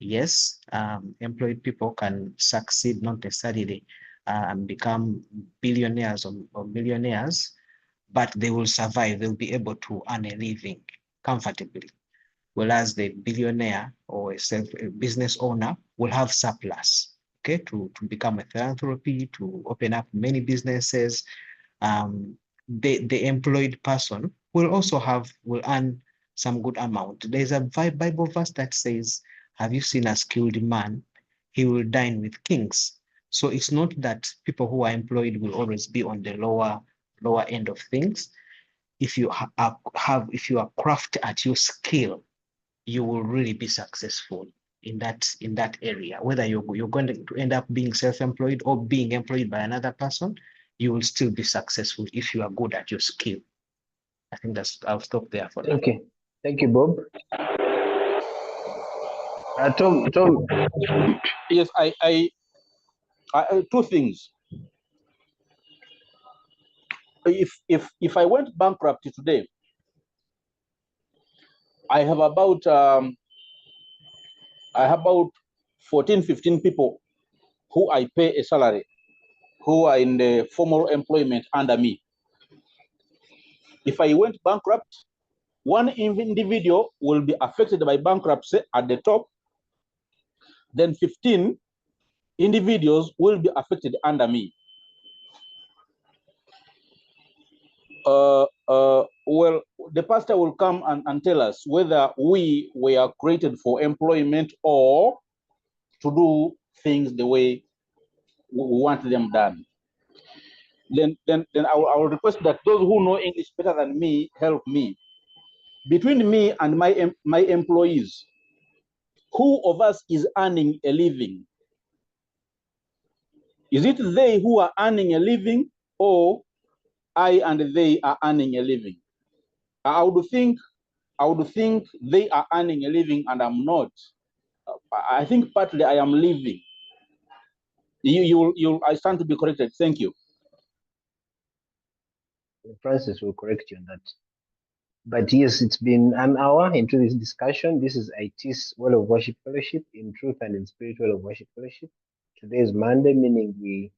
Yes, employed people can succeed, not necessarily become billionaires or millionaires, but they will survive. They'll be able to earn a living comfortably. Whereas the billionaire or a business owner will have surplus, okay, to become a philanthropy, to open up many businesses, the employed person will earn some good amount. There's a Bible verse that says, have you seen a skilled man? He will dine with kings. So it's not that people who are employed will always be on the lower end of things. If you if you are craft at your skill, you will really be successful in that area. Whether you're going to end up being self-employed or being employed by another person, you will still be successful if you are good at your skill. I think I'll stop there for now. Okay. Thank you, Bob. Tom. Yes, I two things. If I went bankrupt today, I have about 14, 15 people who I pay a salary, who are in the formal employment under me. If I went bankrupt, one individual will be affected by bankruptcy at the top, then 15 individuals will be affected under me. Well, the pastor will come and tell us whether we were created for employment or to do things the way we want them done. Then I will request that those who know English better than me help me. Between me and my employees, who of us is earning a living? Is it they who are earning a living, or I and they are earning a living? I would think they are earning a living and I'm not. I think partly I am living. I stand to be corrected. Thank you. Francis will correct you on that. But yes, it's been an hour into this discussion. This is iTiS World of Worship Fellowship, in truth and in spirit World of Worship Fellowship. Today is Monday, meaning we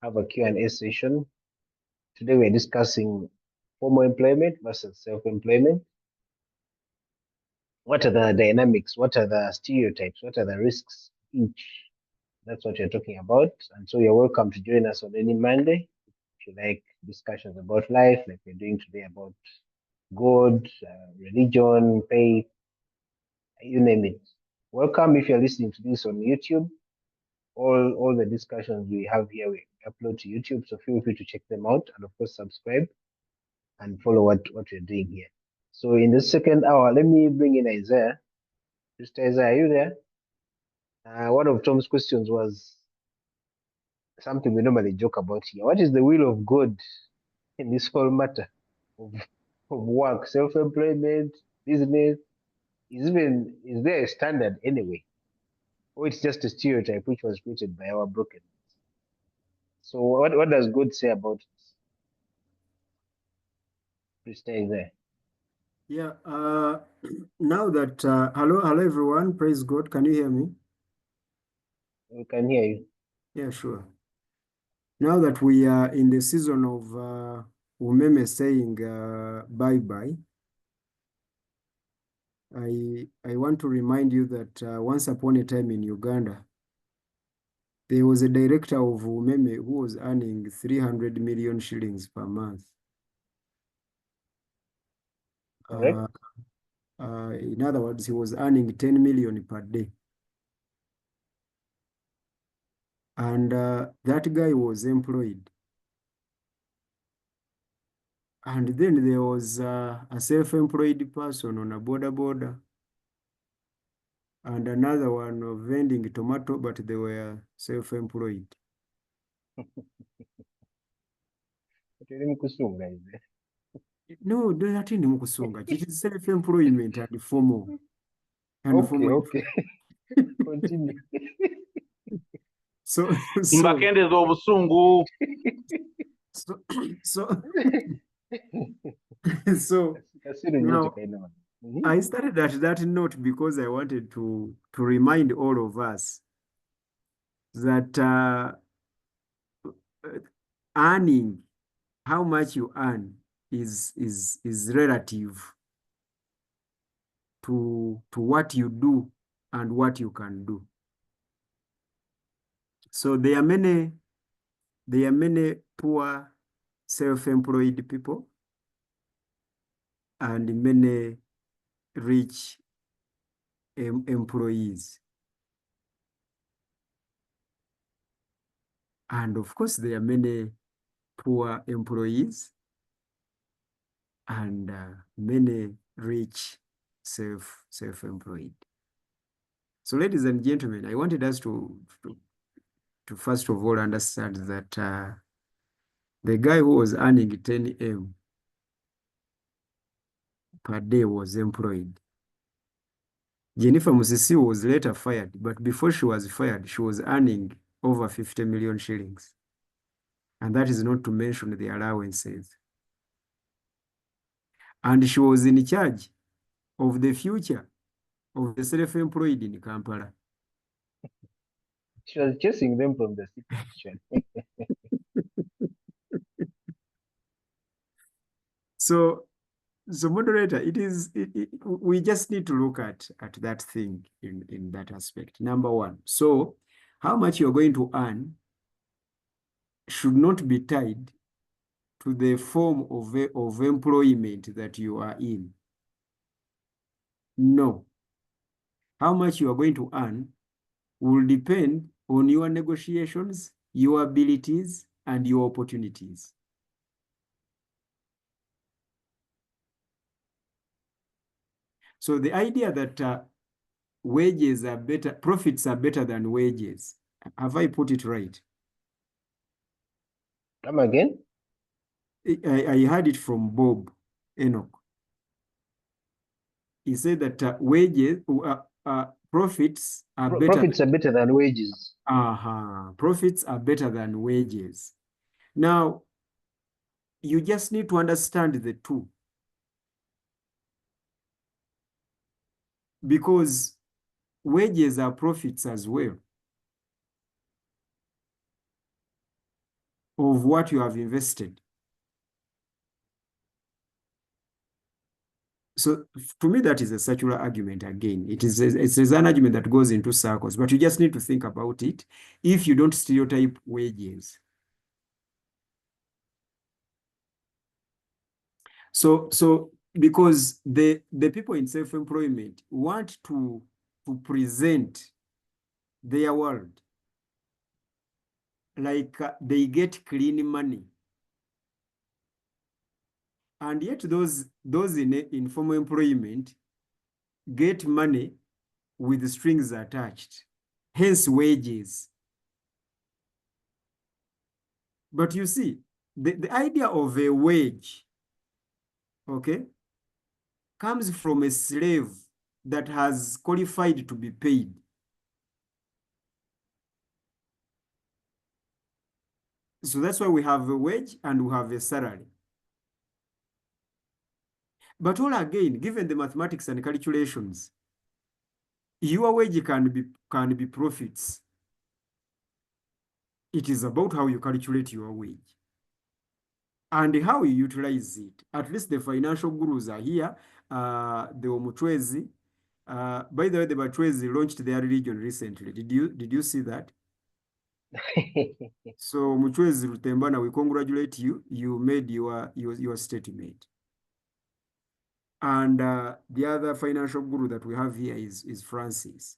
have a Q&A session. Today we're discussing formal employment versus self-employment. What are the dynamics? What are the stereotypes? What are the risks each? That's what we're talking about. And so you're welcome to join us on any Monday. If you like discussions about life, like we're doing today about God, religion, faith, you name it. Welcome if you're listening to this on YouTube. All the discussions we have here, we upload to YouTube, so feel free to check them out, and of course subscribe and follow what we're doing here. So in the second hour, let me bring in Isaiah. Mr. Isaiah, are you there? One of Tom's questions was something we normally joke about here. What is the will of God in this whole matter of work, self-employment, business? Is there a standard anyway? Or it's just a stereotype which was created by our brokenness? So what does God say about it? Please stay there. Yeah, now that, hello everyone, praise God, can you hear me? We can hear you. Yeah, sure. Now that we are in the season of Umeme saying bye-bye, I want to remind you that once upon a time in Uganda, there was a director of Umeme who was earning 300 million shillings per month. Correct. In other words, he was earning 10 million per day. And that guy was employed. And then there was a self-employed person on a border, and another one of vending tomato, but they were self-employed. No, that is mukusunga. It is self-employment and formal. And Okay, formal. okay. Continue. So now I started at that note because I wanted to remind all of us that earning, how much you earn is relative to what you do and what you can do. So there are many poor self-employed people and many rich employees. And of course, there are many poor employees and many rich self-employed. So, ladies and gentlemen, I wanted us to first of all understand that the guy who was earning 10 M per day was employed. Jennifer Musisi was later fired, but before she was fired, she was earning over 50 million shillings. And that is not to mention the allowances. And she was in charge of the future of the self-employed in Kampala. She was chasing them from the city, actually. So moderator, we just need to look at that thing in that aspect. Number one, so how much you're going to earn should not be tied to the form of employment that you are in. No. How much you are going to earn will depend on your negotiations, your abilities, and your opportunities. So the idea that wages are better, profits are better than wages, have I put it right? Come again? I heard it from Bob Enoch. He said that wages, profits are better. Profits are better than wages. Profits are better than wages. Now, you just need to understand the two. Because wages are profits as well of what you have invested. So to me, that is a circular argument again. It's an argument that goes into circles, but you just need to think about it if you don't stereotype wages. So because the people in self-employment want to present their world like they get clean money. And yet those in informal employment get money with strings attached, hence wages. But you see, the idea of a wage, okay, comes from a slave that has qualified to be paid. So that's why we have a wage and we have a salary. But all again, given the mathematics and calculations, your wage can be profits. It is about how you calculate your wage and how you utilize it. At least the financial gurus are here. The Omutwezi. By the way, the Batwezi launched their religion recently. Did you see that? So Omutwezi Rutembana, we congratulate you. You made your statement. And the other financial guru that we have here is Francis.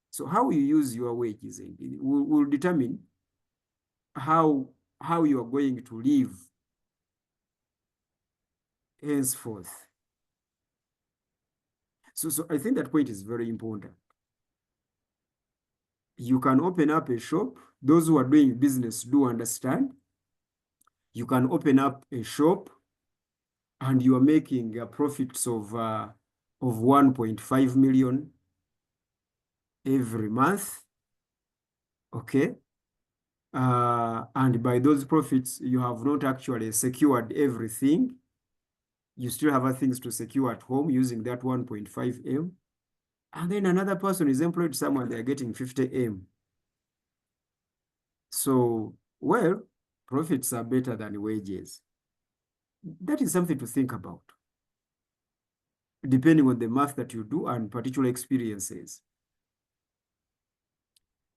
So how you use your wages will determine how you are going to live henceforth. So I think that point is very important. You can open up a shop. Those who are doing business do understand. You can open up a shop and you are making profits of 1.5 million every month. Okay. And by those profits, you have not actually secured everything. You still have other things to secure at home using that 1.5 M. And then another person is employed somewhere, they're getting 50 M. So, well, profits are better than wages. That is something to think about, depending on the math that you do and particular experiences.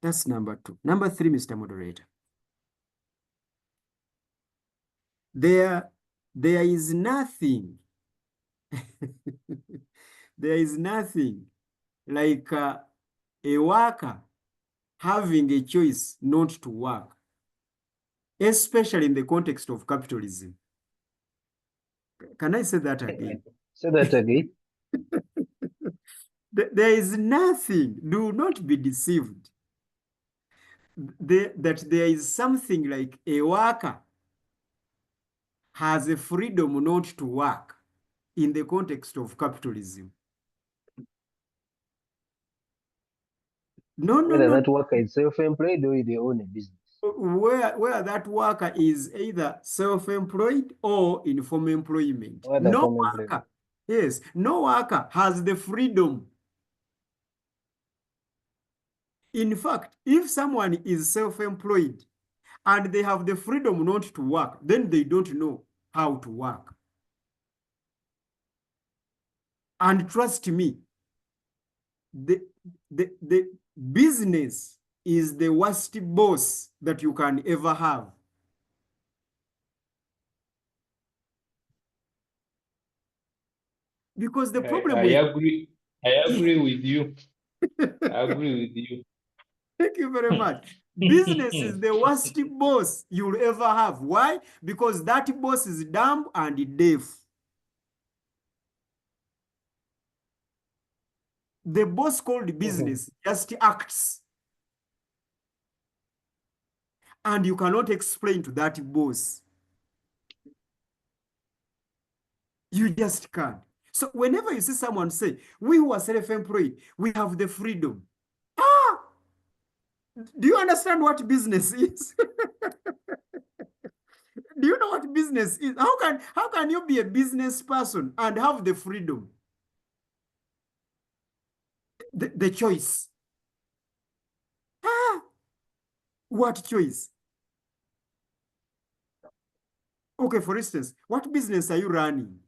That's number two. Number three, Mr. Moderator. There is nothing, there is nothing like a worker having a choice not to work, especially in the context of capitalism. Can I say that again? Say that again. There is nothing, do not be deceived, that there is something like a worker has a freedom not to work in the context of capitalism. No, Whether that worker is self-employed or they own a business. Where that worker is either self-employed or in formal employment. Or No formal worker, employment. yes, no worker has the freedom. In fact, if someone is self-employed and they have the freedom not to work, then they don't know how to work. And trust me, the business is the worst boss that you can ever have. Because the problem I agree with you. I agree with you. Thank you very much. Business is the worst boss you'll ever have. Why? Because that boss is dumb and deaf. The boss called business just acts. And you cannot explain to that boss. You just can't. So whenever you see someone say, we who are self-employed, we have the freedom. Do you understand what business is? Do you know what business is? How can you be a business person and have the freedom? The choice. What choice? Okay, for instance, what business are you running?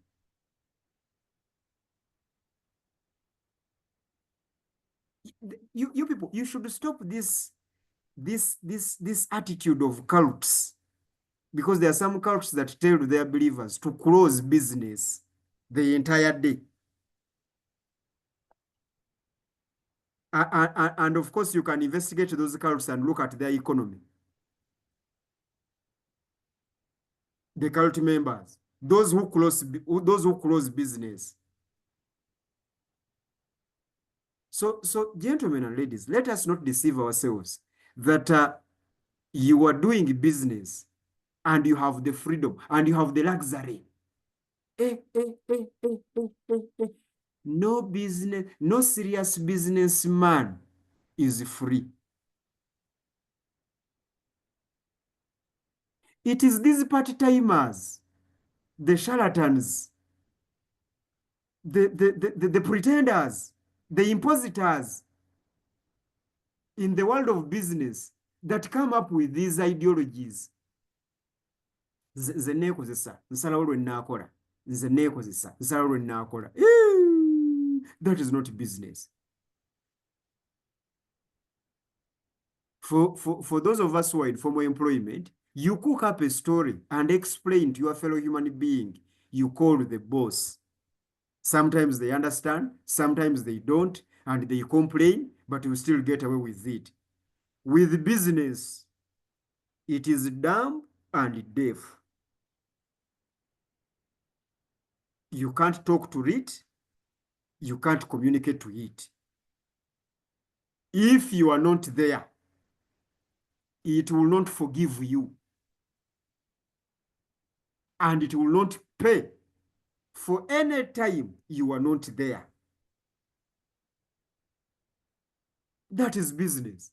You people, you should stop this attitude of cults, because there are some cults that tell their believers to close business the entire day. And of course, you can investigate those cults and look at their economy. The cult members, those who close business. So gentlemen and ladies, let us not deceive ourselves that you are doing business and you have the freedom and you have the luxury. No business, no serious businessman is free. It is these part-timers, the charlatans, the pretenders, the impositors in the world of business that come up with these ideologies. Nze neekozesa nsalawo lwe nnaakola, nze neekozesa nsalawo lwe nnaakola. That is not business. For those of us who are in formal employment, you cook up a story and explain to your fellow human being. You call the boss. Sometimes they understand, sometimes they don't, and they complain, but you still get away with it. With business, it is dumb and deaf. You can't talk to it. You can't communicate to it. If you are not there, it will not forgive you. And it will not pay for any time you are not there. That is business.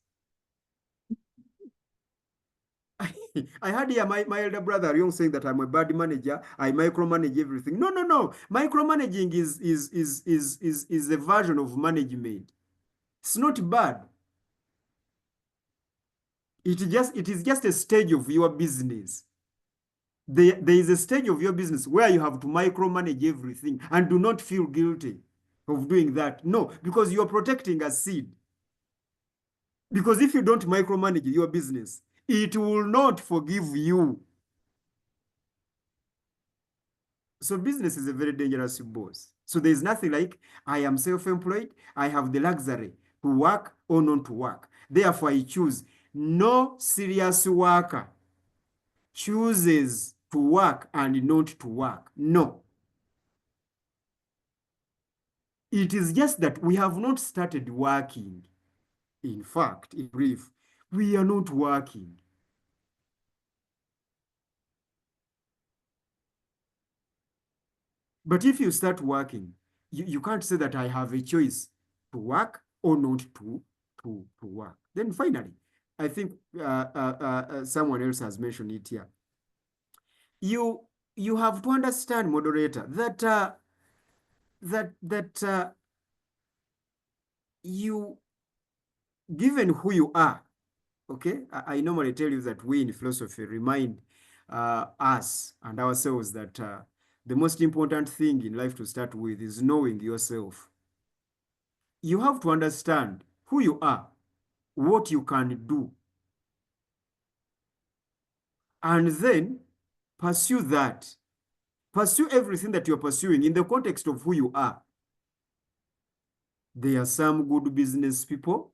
I heard here my elder brother Young saying that I'm a bad manager. I micromanage everything. No. Micromanaging is a version of management. It's not bad. It is just a stage of your business. There is a stage of your business where you have to micromanage everything and do not feel guilty of doing that. No, because you are protecting a seed. Because if you don't micromanage your business, it will not forgive you. So business is a very dangerous boss. So there's nothing like I am self-employed, I have the luxury to work or not to work. Therefore, I choose. No serious worker chooses to work and not to work. No. It is just that we have not started working. In fact, in brief, we are not working. But if you start working, you can't say that I have a choice to work or not to work. Then finally, I think someone else has mentioned it here. You have to understand, moderator, that you, given who you are, okay? I normally tell you that we in philosophy remind us and ourselves that the most important thing in life to start with is knowing yourself. You have to understand who you are, what you can do, and then pursue that. Pursue everything that you're pursuing in the context of who you are. There are some good business people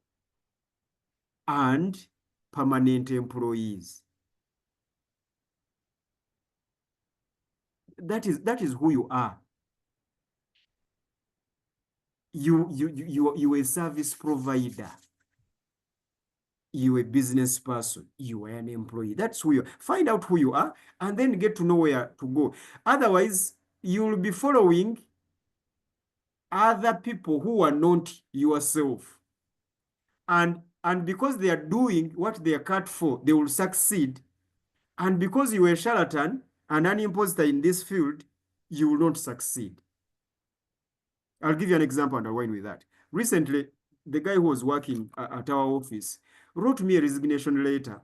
and permanent employees. That is who you are. You're a service provider. You're a business person. You are an employee. That's who you are. Find out who you are and then get to know where to go. Otherwise, you'll be following other people who are not yourself. And because they are doing what they are cut for, they will succeed. And because you are a charlatan and an imposter in this field, you will not succeed. I'll give you an example and I'll wind with that. Recently, the guy who was working at our office wrote me a resignation letter.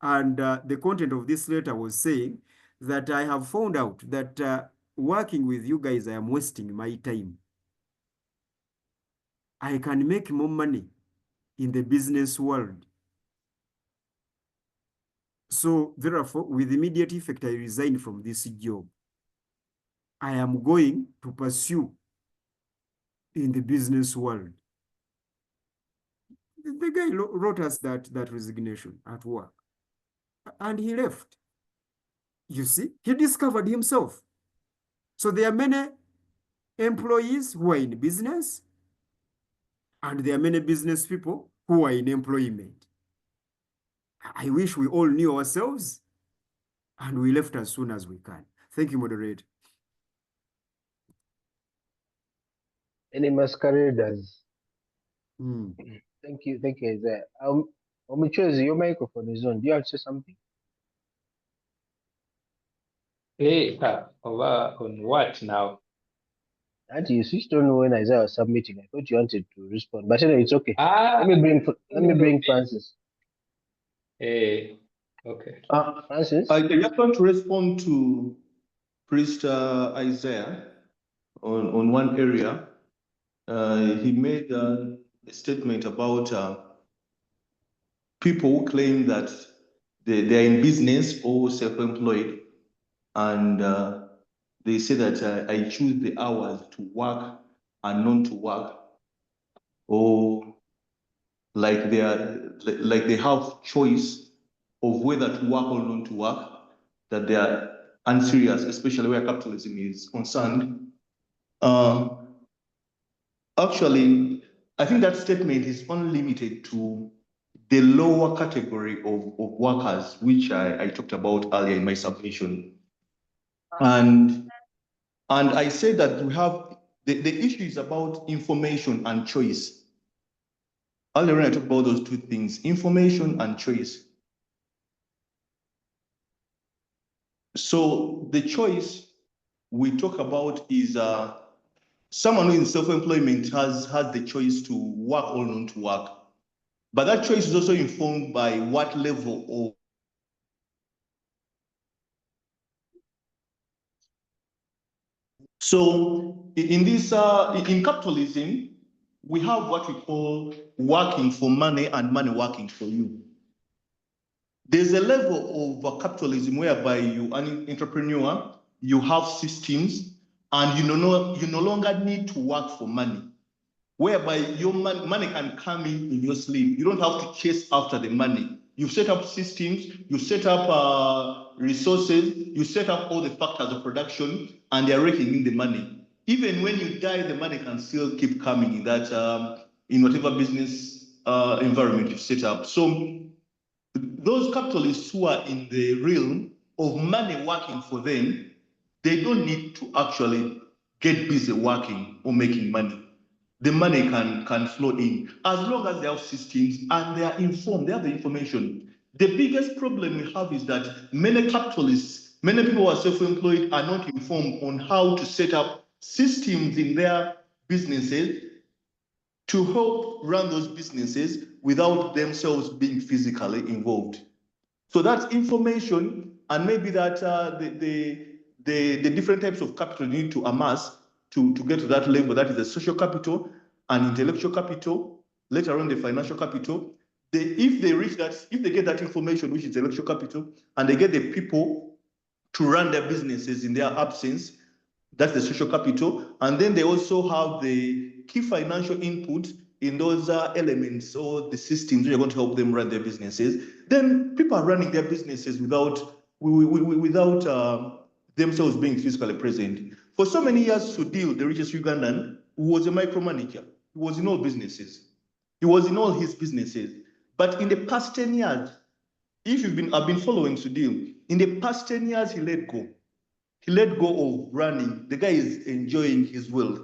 And the content of this letter was saying that I have found out that working with you guys, I am wasting my time. I can make more money in the business world. So therefore, with immediate effect, I resign from this job. I am going to pursue in the business world. The guy wrote us that resignation at work. And he left. You see, he discovered himself. So there are many employees who are in business, and there are many business people who are in employment. I wish we all knew ourselves and we left as soon as we can. Thank you, moderator. Any masqueraders? Mm. Thank you, Isaiah. Omichozi, your microphone is on. Do you have to say something? Hey, on what now? Auntie, you switched on when Isaiah was submitting. I thought you wanted to respond, but anyway, it's okay. Ah, Let me bring Francis. hey, okay. Francis. I just want to respond to Priest Isaiah on one area. He made a statement about people who claim that they're in business or self-employed, and they say that I choose the hours to work and not to work, or like they have choice of whether to work or not to work, that they are unserious, especially where capitalism is concerned. Actually, I think that statement is only limited to the lower category of workers, which I talked about earlier in my submission. And I say that we have, the issue is about information and choice. Earlier when I talked about those two things, information and choice. So the choice we talk about is someone who in self-employment has the choice to work or not to work. But that choice is also informed by what level of So in this in capitalism, we have what we call working for money and money working for you. There's a level of capitalism whereby you are an entrepreneur, you have systems, and you no longer need to work for money, whereby your money can come in your sleep. You don't have to chase after the money. You've set up systems, you set up resources, you set up all the factors of production, and they're raking in the money. Even when you die, the money can still keep coming in that in whatever business environment you've set up. So those capitalists who are in the realm of money working for them, they don't need to actually get busy working or making money. The money can flow in as long as they have systems and they are informed, they have the information. The biggest problem we have is that many capitalists, many people who are self-employed are not informed on how to set up systems in their businesses to help run those businesses without themselves being physically involved. So that's information, and maybe that the different types of capital you need to amass to get to that level. That is the social capital and intellectual capital, later on the financial capital. If they reach that, if they get that information, which is intellectual capital, and they get the people to run their businesses in their absence, that's the social capital. And then they also have the key financial input in those elements or the systems that are going to help them run their businesses. Then people are running their businesses without themselves being physically present. For so many years, Sudil, the richest Ugandan, was a micromanager. He was in all businesses. He was in all his businesses. But in the past 10 years, I've been following Sudil, in the past 10 years, he let go. He let go of running. The guy is enjoying his wealth.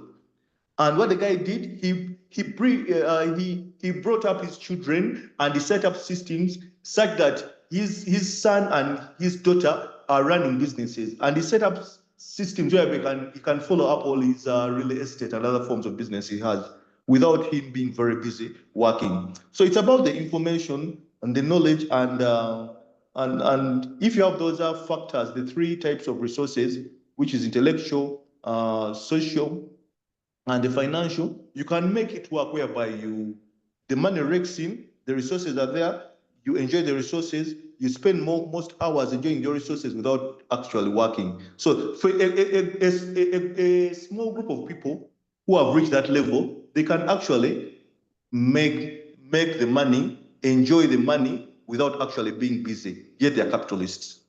And what the guy did, he brought up his children and he set up systems such that his son and his daughter are running businesses. And he set up systems where he can follow up all his real estate and other forms of business he has without him being very busy working. So it's about the information and the knowledge, and if you have those factors, the three types of resources, which is intellectual, social, and the financial, you can make it work whereby the money rakes in, the resources are there, you enjoy the resources, you spend most hours enjoying your resources without actually working. So for a small group of people who have reached that level, they can actually make the money, enjoy the money without actually being busy, yet they're capitalists.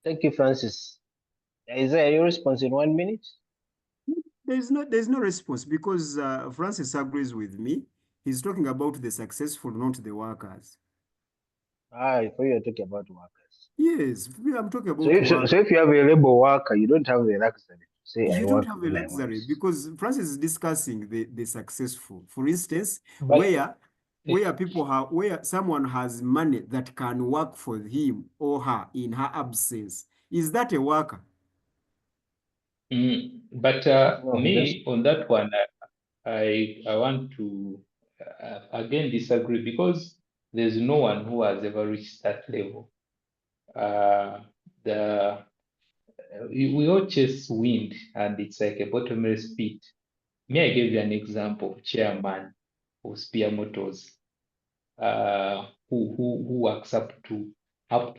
Thank you, Francis. Is there any response in 1 minute? There's no response because Francis agrees with me. He's talking about the successful, not the workers. I thought you were talking about workers. Yes, I'm talking about So if you have a labor worker, you don't have the luxury to say I you work don't have a when I luxury want. because Francis is discussing the successful. For instance, But- where someone has money that can work for him or her in her absence. Is that a worker? But me on that one, I want to again disagree because there's no one who has ever reached that level. We all chase wind, and it's like a bottomless pit. Me, I gave you an example of chairman of Spear Motors, who works up to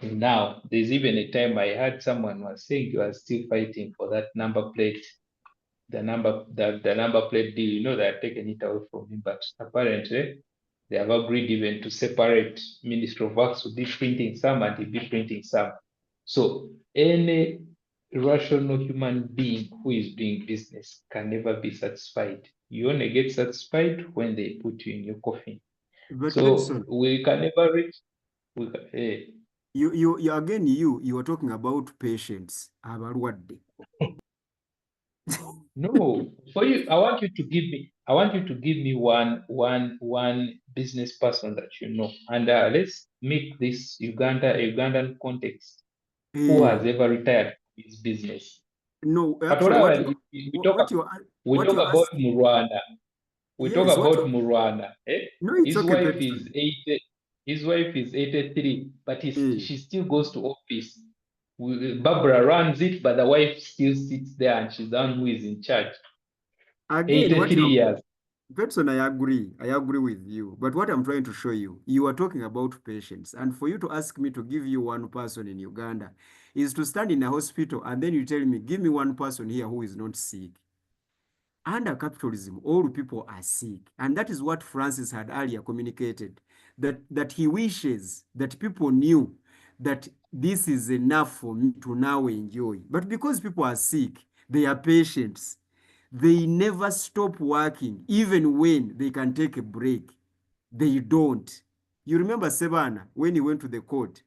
now. There's even a time I heard someone was saying you are still fighting for that number plate, the number plate deal. You know, they're taking it away from him, but apparently they have agreed even to separate. Ministry of Works will be printing some and he'll be printing some. So any rational human being who is doing business can never be satisfied. You only get satisfied when they put you in your coffin. But So Benson, we can never reach. you again, you are talking about patience. About what day? No, for you, I want you to give me one business person that you know, and let's make this Ugandan context. Who has ever retired from his business? No, But actually, we talk about asking, Murwana. We talk yes, about Murwana. no, it's His okay, wife Benson. is 80. His wife is 83, but she still goes to office. Barbara runs it, but the wife still sits there, and she's the one who is in charge. Again, 83 years. Petson, I agree. I agree with you. But what I'm trying to show you, you are talking about patients. And for you to ask me to give you one person in Uganda is to stand in a hospital and then you tell me, give me one person here who is not sick. Under capitalism, all people are sick. And that is what Francis had earlier communicated, that he wishes that people knew that this is enough for me to now enjoy. But because people are sick, they are patients. They never stop working, even when they can take a break. They don't. You remember Sebana when he went to the court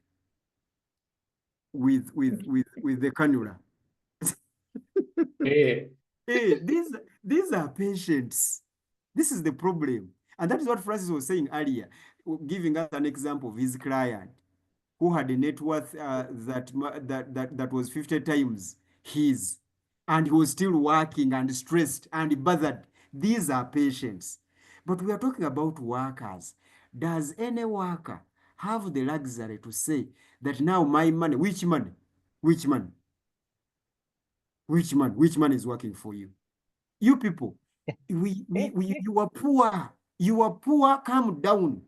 with the cannula. Yeah. Hey, these are patients. This is the problem. And that is what Francis was saying earlier, giving us an example of his client who had a net worth that was 50 times his, and he was still working and stressed and bothered. These are patients. But we are talking about workers. Does any worker have the luxury to say that now my money, which money, which money, which man is working for you? You people, you are poor. You are poor. Calm down.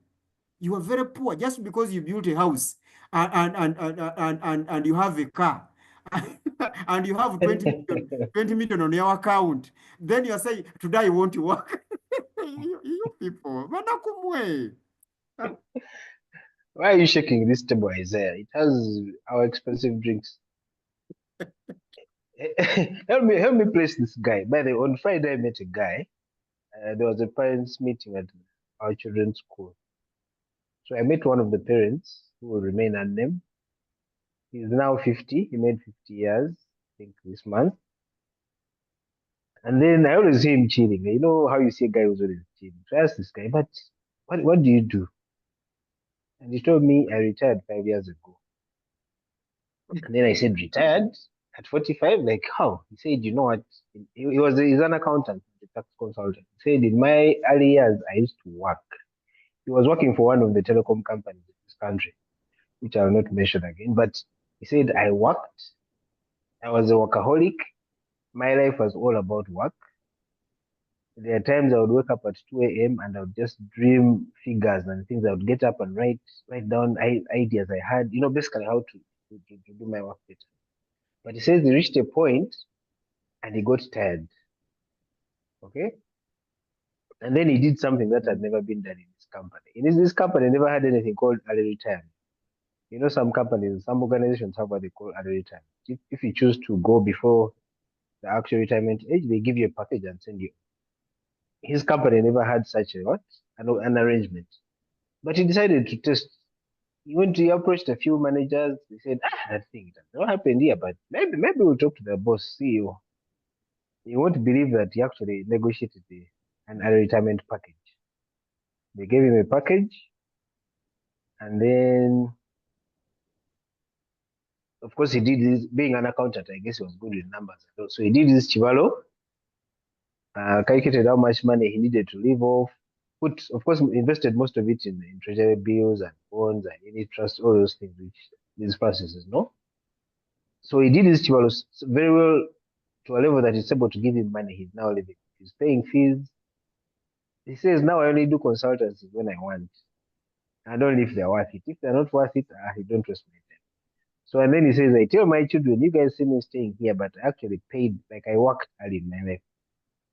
You are very poor just because you built a house and you have a car and you have 20 million on your account. Then you are saying, today I want to work. You people, Manakumwe. Why are you shaking this table, Isaiah? It has our expensive drinks. help me place this guy. By the way, on Friday I met a guy. There was a parents' meeting at our children's school. So I met one of the parents who will remain unnamed. He's now 50. He made 50 years, I think, this month. And then I always see him cheating. You know how you see a guy who's always cheating. So I asked this guy, but what do you do? And he told me I retired 5 years ago. And then I said, retired at 45? Like how? He said, you know what? He's an accountant, a tax consultant. He said, in my early years, I used to work. He was working for one of the telecom companies in this country, which I will not mention again. But he said, I worked. I was a workaholic. My life was all about work. There are times I would wake up at 2 a.m. and I would just dream figures and things. I would get up and write down ideas I had, basically how to do my work better. But he says he reached a point and he got tired. Okay. And then he did something that had never been done in his company. In this company, never had anything called early retirement. Some companies, some organizations have what they call early retirement. If you choose to go before the actual retirement age, they give you a package and send you. His company never had such an arrangement. But he decided to test. He approached a few managers. He said, that thing does not happen here, but maybe we'll talk to the boss, CEO. You won't believe that he actually negotiated an early retirement package. They gave him a package, and then, of course, he did this. Being an accountant, I guess he was good with numbers. So he did this chivalo, calculated how much money he needed to live off, of course, invested most of it in treasury bills and bonds and unit trust, all those things which these processes, no? So he did his chivalo very well to a level that it's able to give him money. He's now living. He's paying fees. He says, now I only do consultancy when I want. I don't know if they're worth it. If they're not worth it, I don't trust me. So, and then he says, I tell my children, you guys see me staying here, but I actually paid, like I worked early in my life.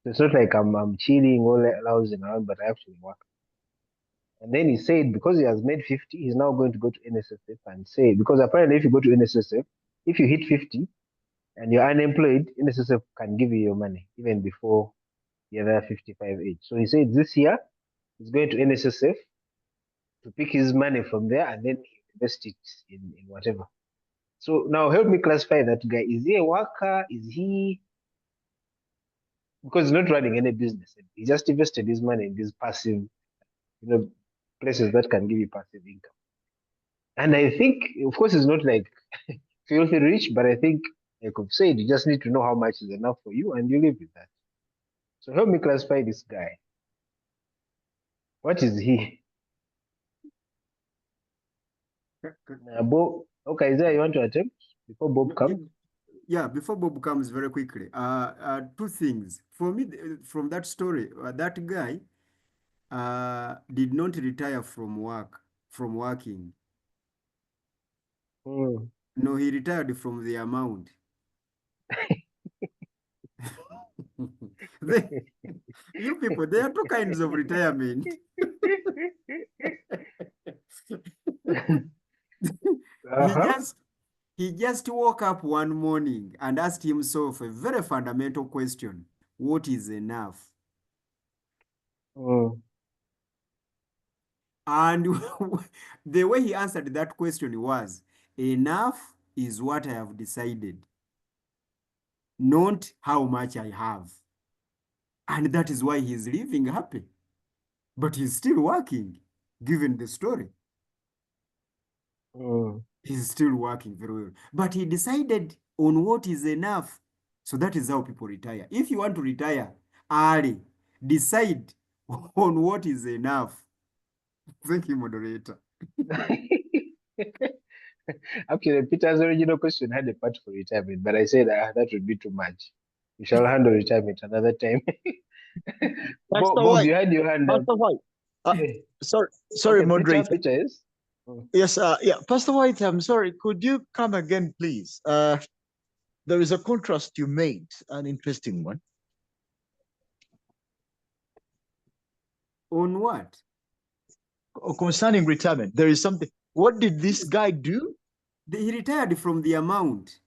So it's not like I'm chilling all lousing around, but I actually work. And then he said, because he has made 50, he's now going to go to NSSF and say, because apparently if you go to NSSF, if you hit 50 and you're unemployed, NSSF can give you your money even before the other 55 age. So he said this year, he's going to NSSF to pick his money from there and then invest it in whatever. So now help me classify that guy. Is he a worker? Is he, because he's not running any business. He just invested his money in these passive, places that can give you passive income. And I think, of course, it's not like filthy rich, but I think, like I've said, you just need to know how much is enough for you and you live with that. So help me classify this guy. What is he? Bob, okay, Isaiah, you want to attempt before Bob comes? Yeah, before Bob comes, very quickly. Two things. For me, from that story, that guy did not retire from working. No, he retired from the amount. You people, there are two kinds of retirement. He just woke up one morning and asked himself a very fundamental question: what is enough? And the way he answered that question was, enough is what I have decided, not how much I have. And that is why he's living happy. But he's still working, given the story. He's still working very well. But he decided on what is enough. So that is how people retire. If you want to retire early, decide on what is enough. Thank you, moderator. Actually, Peter's original question had a part for retirement, but I said that would be too much. We shall handle retirement another time. Bob, you had your hand up. Pastor White. Hey. Sorry, Okay, moderator. Peter, yes? Yes, yeah, Pastor White, I'm sorry. Could you come again, please? There is a contrast you made, an interesting one. On what? Concerning retirement, there is something. What did this guy do? He retired from the amount.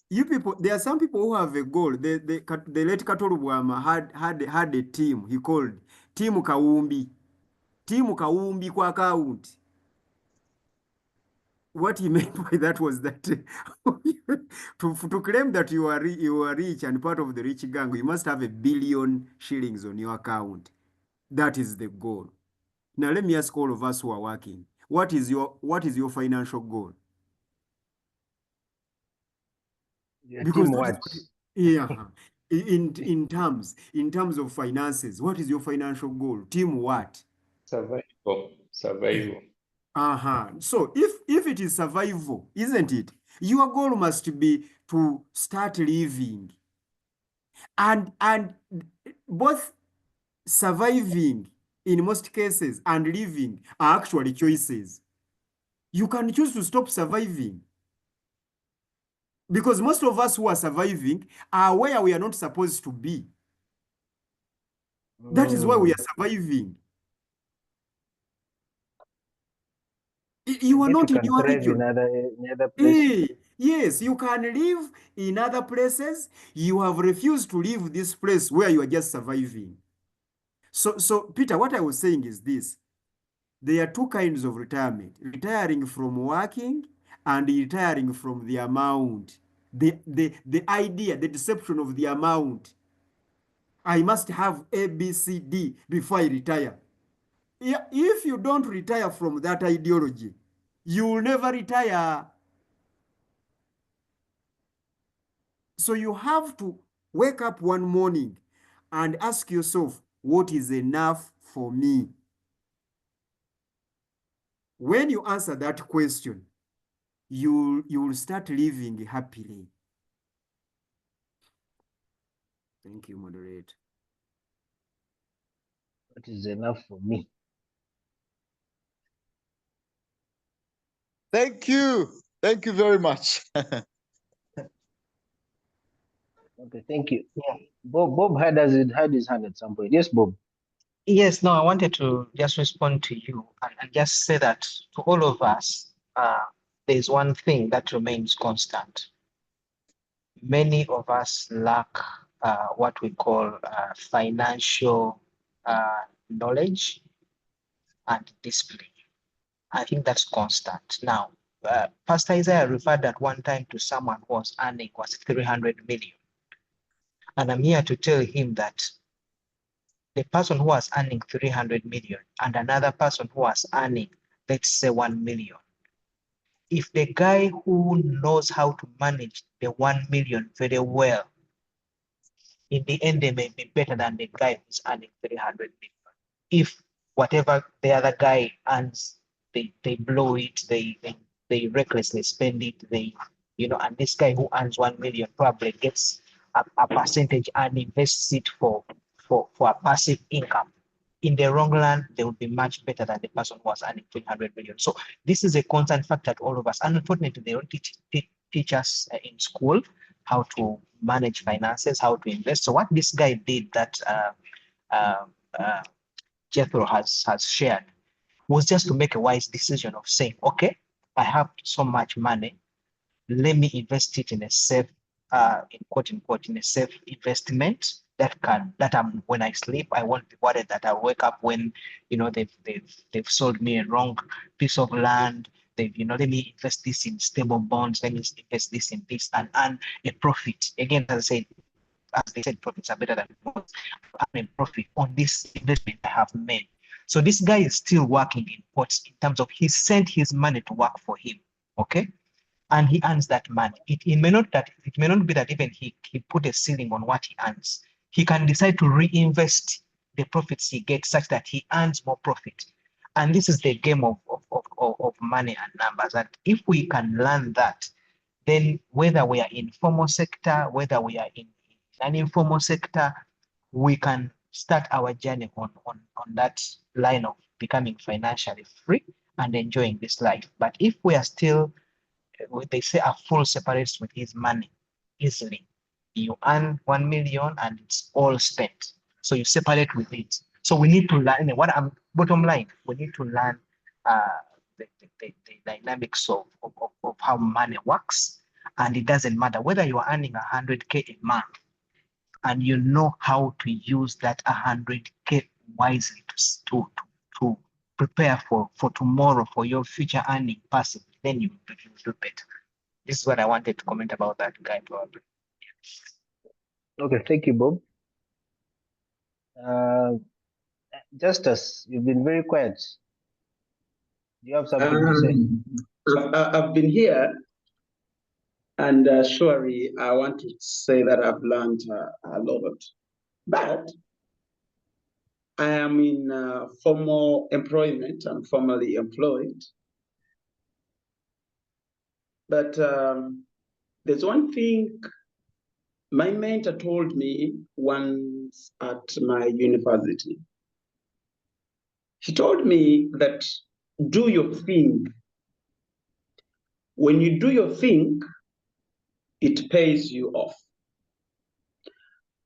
You people, there are some people who have a goal. The late Katolu Bwama had a team he called Team Kawumbi. Team Kawumbi kwa account. What he meant by that was that to claim that you are rich and part of the rich gang, you must have $1 billion shillings on your account. That is the goal. Now let me ask all of us who are working, what is your financial goal? Because what? Yeah. In terms of finances, what is your financial goal? Team what? Survival. So if it is survival, isn't it? Your goal must be to start living. And both surviving in most cases and living are actually choices. You can choose to stop surviving. Because most of us who are surviving are where we are not supposed to be. That is why we are surviving. You are not in your region. In other places. Yes, you can live in other places. You have refused to leave this place where you are just surviving. So Peter, what I was saying is this. There are two kinds of retirement: retiring from working and retiring from the amount. The idea, the deception of the amount. I must have A, B, C, D before I retire. If you don't retire from that ideology, you will never retire. So you have to wake up one morning and ask yourself, what is enough for me? When you answer that question, you will start living happily. Thank you, moderator. What is enough for me? Thank you. Thank you very much. Okay, thank you. Yeah. Bob had his hand at some point. Yes, Bob. Yes, no, I wanted to just respond to you and just say that to all of us, there's one thing that remains constant. Many of us lack what we call financial knowledge and discipline. I think that's constant. Now, Pastor Isaiah referred at one time to someone who was earning 300 million. And I'm here to tell him that the person who was earning 300 million and another person who was earning, let's say, 1 million. If the guy who knows how to manage the 1 million very well, in the end, they may be better than the guy who's earning 300 million. If whatever the other guy earns, they blow it, they recklessly spend it, and this guy who earns 1 million probably gets a percentage and invests it for for a passive income. In the long run, they would be much better than the person who was earning 300 million. So this is a constant factor to all of us. And unfortunately, they don't teach us in school how to manage finances, how to invest. So what this guy did that Jethro has shared was just to make a wise decision of saying, okay, I have so much money, let me invest it in a safe, in quote unquote, in a safe investment that I'm, when I sleep, I won't be worried that I'll wake up when, you know, they've sold me a wrong piece of land. They've, you know, let me invest this in stable bonds, let me invest this in this and earn a profit. Again, as they said, profits are better than bonds. Earn a profit on this investment I have made. So this guy is still working in quotes in terms of he sent his money to work for him. Okay. And he earns that money. It may not be that even he put a ceiling on what he earns. He can decide to reinvest the profits he gets such that he earns more profit. And this is the game of money and numbers. And if we can learn that, then whether we are in formal sector, whether we are in an informal sector, we can start our journey on that line of becoming financially free and enjoying this life. But if we are still, they say a fool separates with his money easily. You earn 1 million and it's all spent. So you separate with it. So we need to learn, bottom line, we need to learn the dynamics of how money works. And it doesn't matter whether you are earning 100K a month and you know how to use that 100K wisely to prepare for tomorrow, for your future earning passive, then you do better. This is what I wanted to comment about that guy, probably. Okay, thank you, Bob. Justus, you've been very quiet. Do you have something to say? I've been here, and surely I want to say that I've learned a lot. But I am in formal employment. I'm formally employed. But there's one thing my mentor told me once at my university. He told me that do your thing. When you do your thing, it pays you off.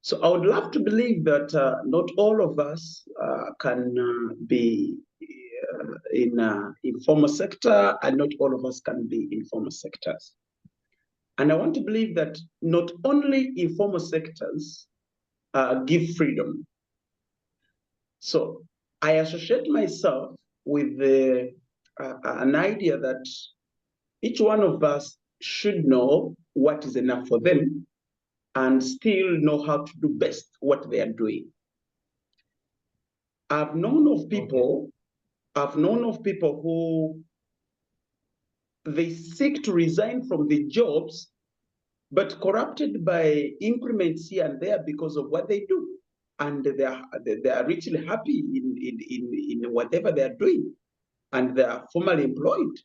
So I would love to believe that not all of us can be in informal sector, and not all of us can be in formal sectors. And I want to believe that not only informal sectors give freedom. So I associate myself with an idea that each one of us should know what is enough for them and still know how to do best what they are doing. I've known of people who they seek to resign from the jobs, but corrupted by increments here and there because of what they do. And they are richly happy in whatever they are doing, and they are formally employed.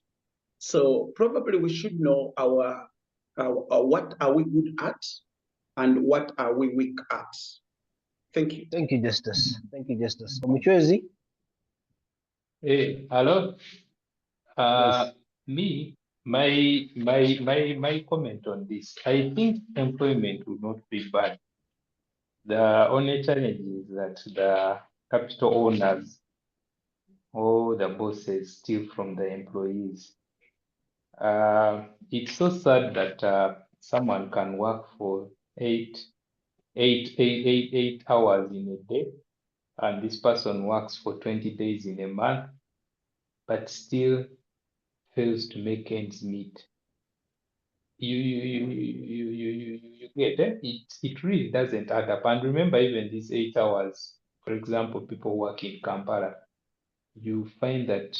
So probably we should know our what are we good at and what are we weak at. Thank you. Thank you, Justus. Thank you, Justus. Omuchwezi? Hey, hello. Yes. My comment on this. I think employment would not be bad. The only challenge is that the capital owners or the bosses steal from the employees. It's so sad that someone can work for eight hours in a day, and this person works for 20 days in a month, but still fails to make ends meet. You get it? It really doesn't add up. And remember, even these 8 hours, for example, people work in Kampala, you find that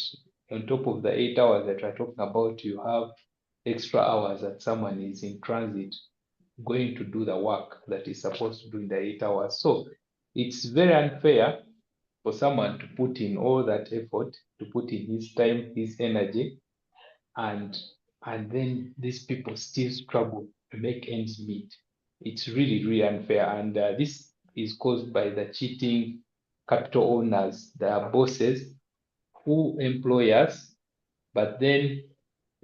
on top of the 8 hours that we're talking about, you have extra hours that someone is in transit going to do the work that is supposed to do in the 8 hours. So it's very unfair for someone to put in all that effort, to put in his time, his energy, and then these people still struggle to make ends meet. It's really, really unfair. And this is caused by the cheating capital owners, the bosses, who employ us, but then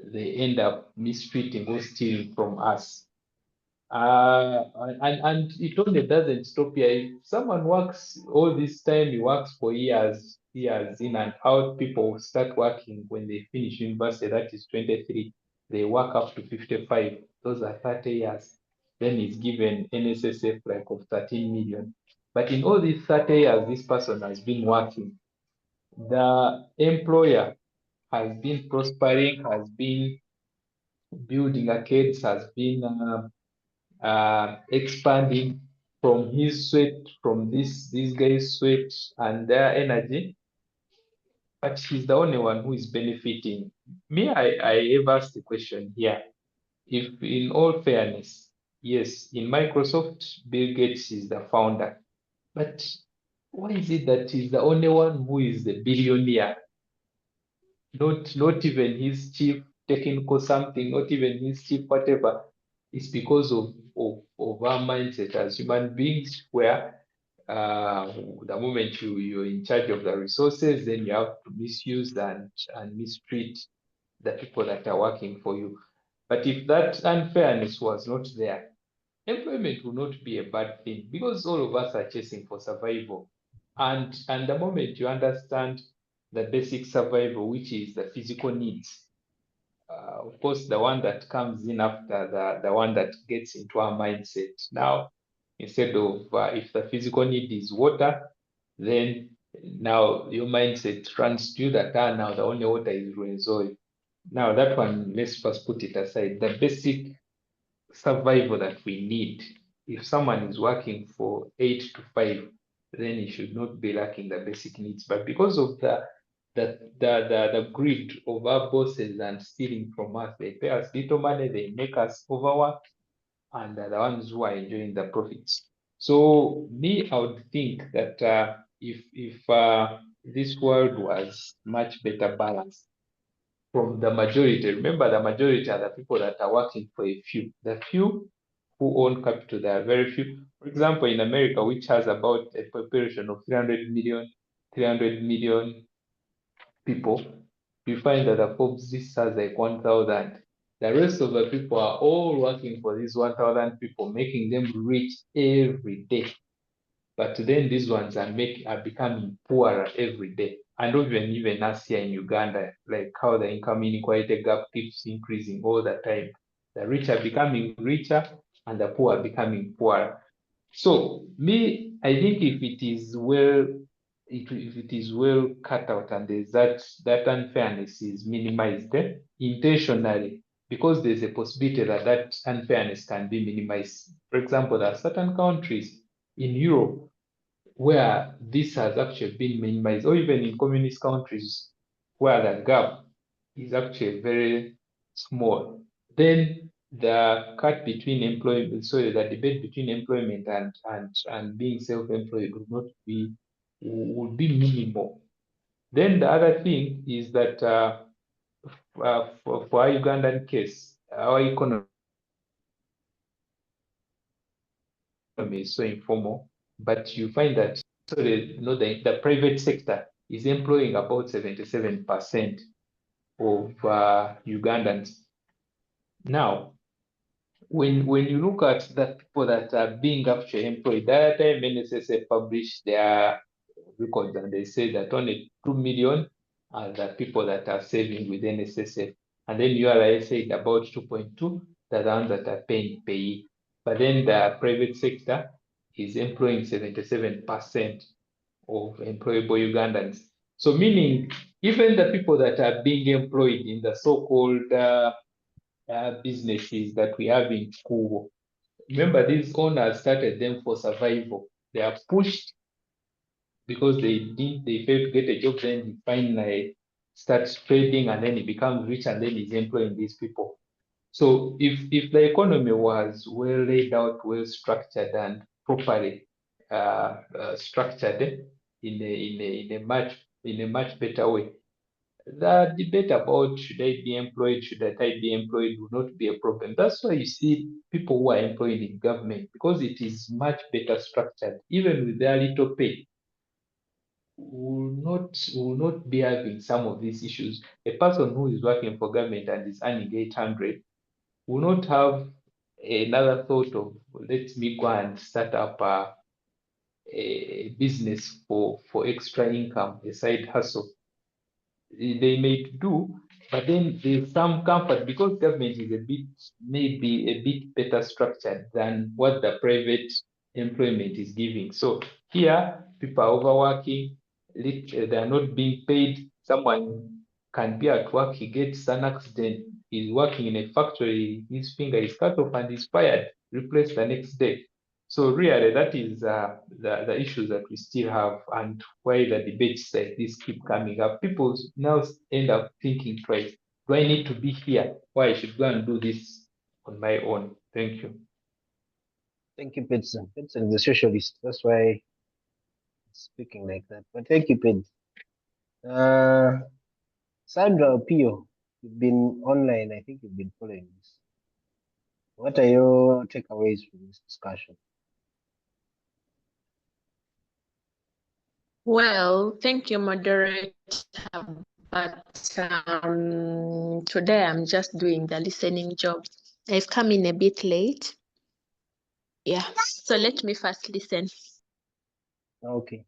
they end up mistreating or stealing from us. And it only doesn't stop here. If someone works all this time, he works for years in and out, people start working when they finish university, that is 23, they work up to 55, those are 30 years. Then he's given NSSF like of 13 million. But in all these 30 years, this person has been working. The employer has been prospering, has been building arcades, has been expanding from his sweat, from these guys' sweat and their energy, but he's the only one who is benefiting. Me, I have asked the question here. If in all fairness, yes, in Microsoft, Bill Gates is the founder, but why is it that he's the only one who is the billionaire? Not even his chief technical something, not even his chief whatever. It's because of our mindset as human beings, where the moment you're in charge of the resources, then you have to misuse and mistreat the people that are working for you. But if that unfairness was not there, employment will not be a bad thing, because all of us are chasing for survival. And the moment you understand the basic survival, which is the physical needs, of course, the one that comes in after the one that gets into our mindset. Now, instead of if the physical need is water, then now your mindset runs to that now the only water is Ruenzoy. Now that one, let's first put it aside. The basic survival that we need. If someone is working for 8 to 5, then he should not be lacking the basic needs. But because of the greed of our bosses and stealing from us, they pay us little money, they make us overwork, and they're the ones who are enjoying the profits. So me, I would think that if this world was much better balanced, from the majority. Remember, the majority are the people that are working for a few. The few who own capital, there are very few. For example, in America, which has about a population of 300 million people, you find that the Forbes list has like 1,000. The rest of the people are all working for these 1,000 people, making them rich every day. But then these ones are becoming poorer every day. And even us here in Uganda, like how the income inequality gap keeps increasing all the time. The rich are becoming richer and the poor are becoming poorer. So me, I think if it is well cut out and there's that unfairness is minimized intentionally, because there's a possibility that unfairness can be minimized. For example, there are certain countries in Europe where this has actually been minimized, or even in communist countries where the gap is actually very small. Then the cut between employment, so the debate between employment and being self-employed would be minimal. Then the other thing is that for our Ugandan case, our economy is so informal, but you find that the private sector is employing about 77% of Ugandans. Now, when you look at the people that are being actually employed, that time NSSF published their records and they say that only 2 million are the people that are saving with NSSF. And then URI said about 2.2, the ones that are paying payee. But then the private sector is employing 77% of employable Ugandans. So meaning, even the people that are being employed in the so-called businesses that we have in Kubo, remember these owners started them for survival. They are pushed because they failed to get a job, then he finally starts trading and then he becomes rich and then he's employing these people. So if the economy was well laid out, well structured and properly structured in a much better way, the debate about should I be employed, should I be employed will not be a problem. That's why you see people who are employed in government, because it is much better structured, even with their little pay, will not be having some of these issues. A person who is working for government and is earning 800 will not have another thought of, let me go and start up a business for extra income, a side hustle. They may do, but then there's some comfort because government is maybe a bit better structured than what the private employment is giving. So here, people are overworking, they are not being paid. Someone can be at work, he gets an accident, he's working in a factory, his finger is cut off and he's fired, replaced the next day. So really, that is the issues that we still have, and why the debates like this keep coming up. People now end up thinking twice. Do I need to be here? Why I should go and do this on my own? Thank you. Thank you, Pitson. Pitson is a socialist. That's why he's speaking like that. But thank you, Pitson. Sandra Opio, you've been online. I think you've been following this. What are your takeaways from this discussion? Well, thank you, moderator. But today I'm just doing the listening job. I've come in a bit late. Yeah, so let me first listen. Okay.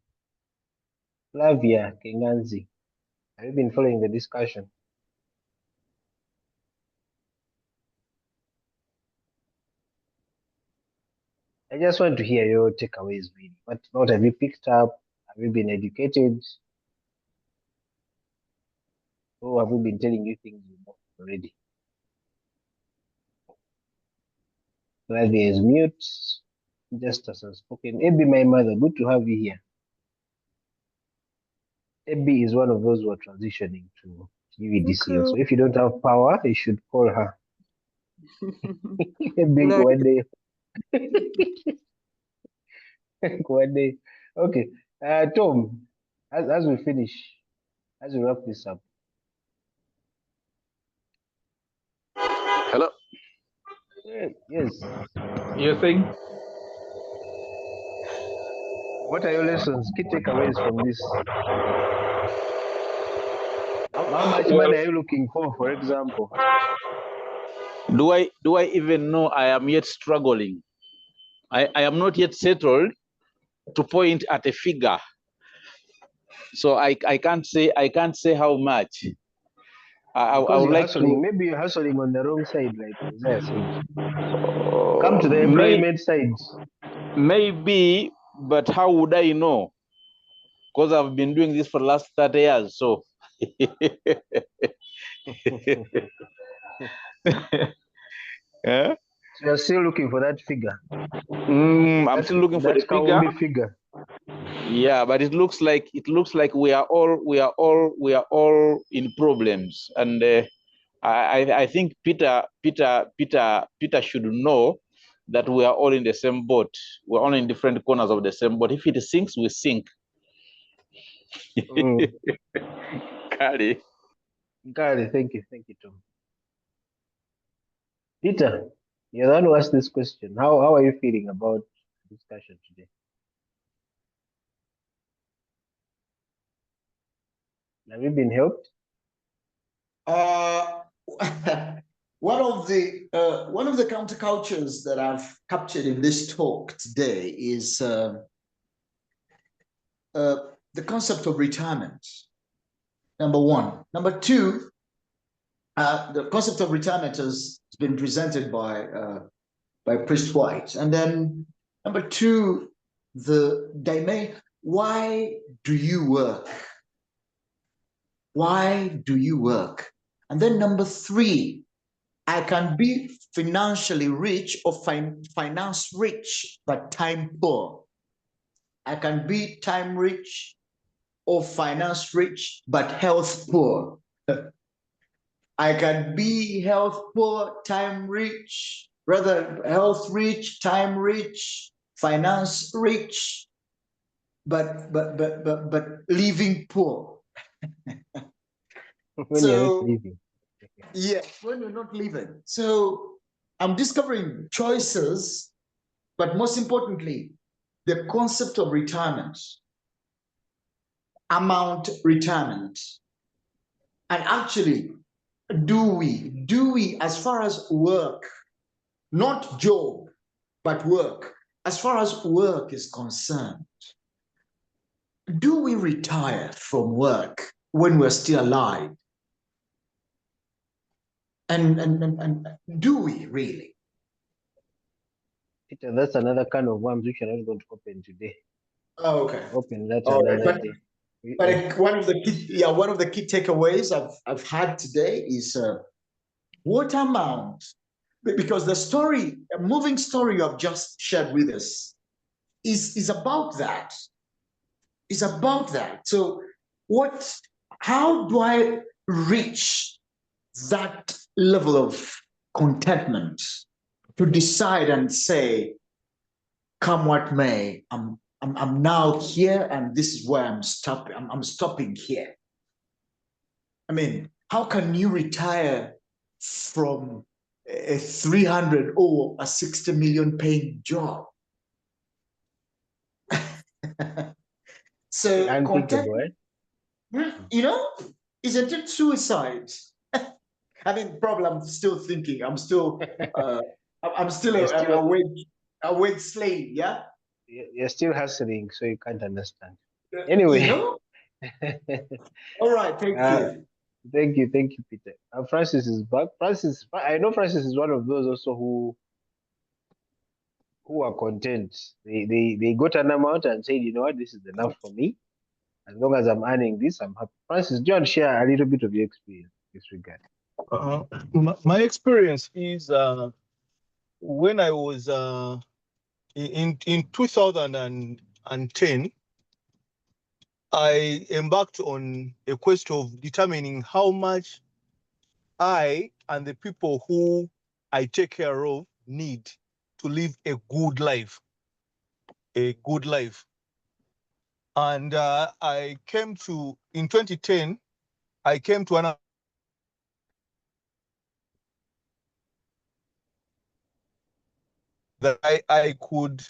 Flavia Kenganzi, have you been following the discussion? I just want to hear your takeaways, really. What have you picked up? Have you been educated? Or have we been telling you things you know already? Flavia is mute. Just as unspoken. Abby, my mother, good to have you here. Abby is one of those who are transitioning to UEDCL. So if you don't have power, you should call her. Abby, one day. One day. Okay. Tom, as we finish, as we wrap this up. Hello. Yes. You think? What are your lessons, key takeaways from this? How much money are you looking for example? Do I even know? I am yet struggling. I am not yet settled to point at a figure. So I can't say how much. I would like hustling. to. Maybe you're hustling on the wrong side, like Isaiah said. Come to the employment side. Maybe, but how would I know? Because I've been doing this for the last 30 years. So yeah? So you're still looking for that figure. I'm still looking for the figure. Yeah, but it looks like we are all in problems, and I think Peter should know that we are all in the same boat. We're all in different corners of the same boat. If it sinks, we sink. Kari, thank you, Tom. Peter, you're the one who asked this question. How are you feeling about the discussion today? Have you been helped? One of the countercultures that I've captured in this talk today is the concept of retirement. Number one. Number two, the concept of retirement has been presented by Priest White. And then number two, why do you work? Why do you work? And then number three, I can be financially rich or finance rich, but time poor. I can be time rich or finance rich, but health poor. I can be health poor, time rich, rather health rich, time rich, finance rich, but living poor. When you're not living. Yeah, when you're not living. So I'm discovering choices, but most importantly, the concept of retirement, amount retirement. And actually, do we, as far as work, not job, but work, as far as work is concerned, do we retire from work when we're still alive? And do we really? Peter, that's another kind of worms which you're not going to open today. Oh, okay. Open that All right. another day. But one of the key takeaways I've had today is what amount, because the story, a moving story you have just shared with us is about that. It's about that. So how do I reach that level of contentment to decide and say, come what may, I'm now here and this is where I'm stopping. I'm stopping here. I mean, how can you retire from a 300 or a 60 million paying job? So unthinkable, you know, isn't it suicide? I mean, probably I'm still thinking. I'm still a wage slave. Yeah. You're still hustling, so you can't understand. Anyway. You know? All right. Thank you. Thank you, Peter. Francis is back. Francis, I know Francis is one of those also who are content. They got an amount and said, you know what, this is enough for me. As long as I'm earning this, I'm happy. Francis, do you want to share a little bit of your experience in this regard? My experience is when I was in 2010, I embarked on a quest of determining how much I and the people who I take care of need to live a good life. And I came to, in 2010, I came to an that I could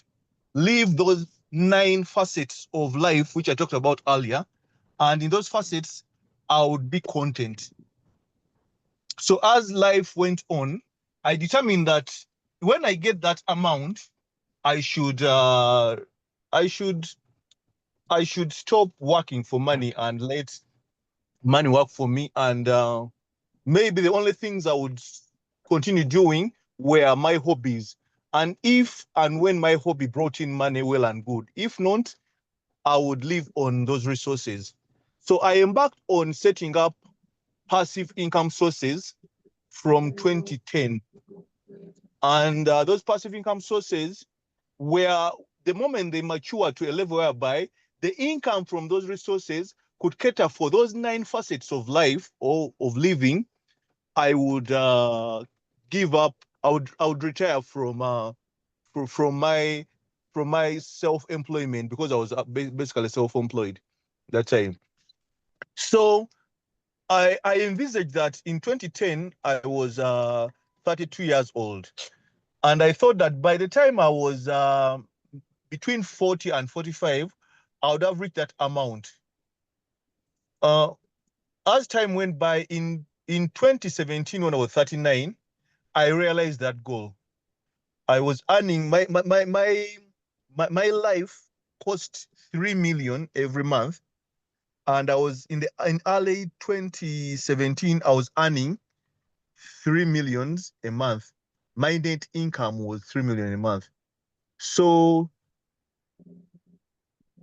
live those 9 facets of life, which I talked about earlier. And in those facets, I would be content. So as life went on, I determined that when I get that amount, I should stop working for money and let money work for me. And maybe the only things I would continue doing were my hobbies. And if and when my hobby brought in money, well and good. If not, I would live on those resources. So I embarked on setting up passive income sources from 2010. And those passive income sources were, the moment they mature to a level whereby the income from those resources could cater for those 9 facets of life or of living, I would give up. I would retire from my self-employment, because I was basically self-employed that time. So I envisaged that in 2010 I was 32 years old, and I thought that by the time I was between 40 and 45, I would have reached that amount. As time went by, in 2017, when I was 39, I realized that goal. I was earning my life cost 3 million every month, and I was in early 2017, I was earning 3 millions a month. My net income was 3 million a month. So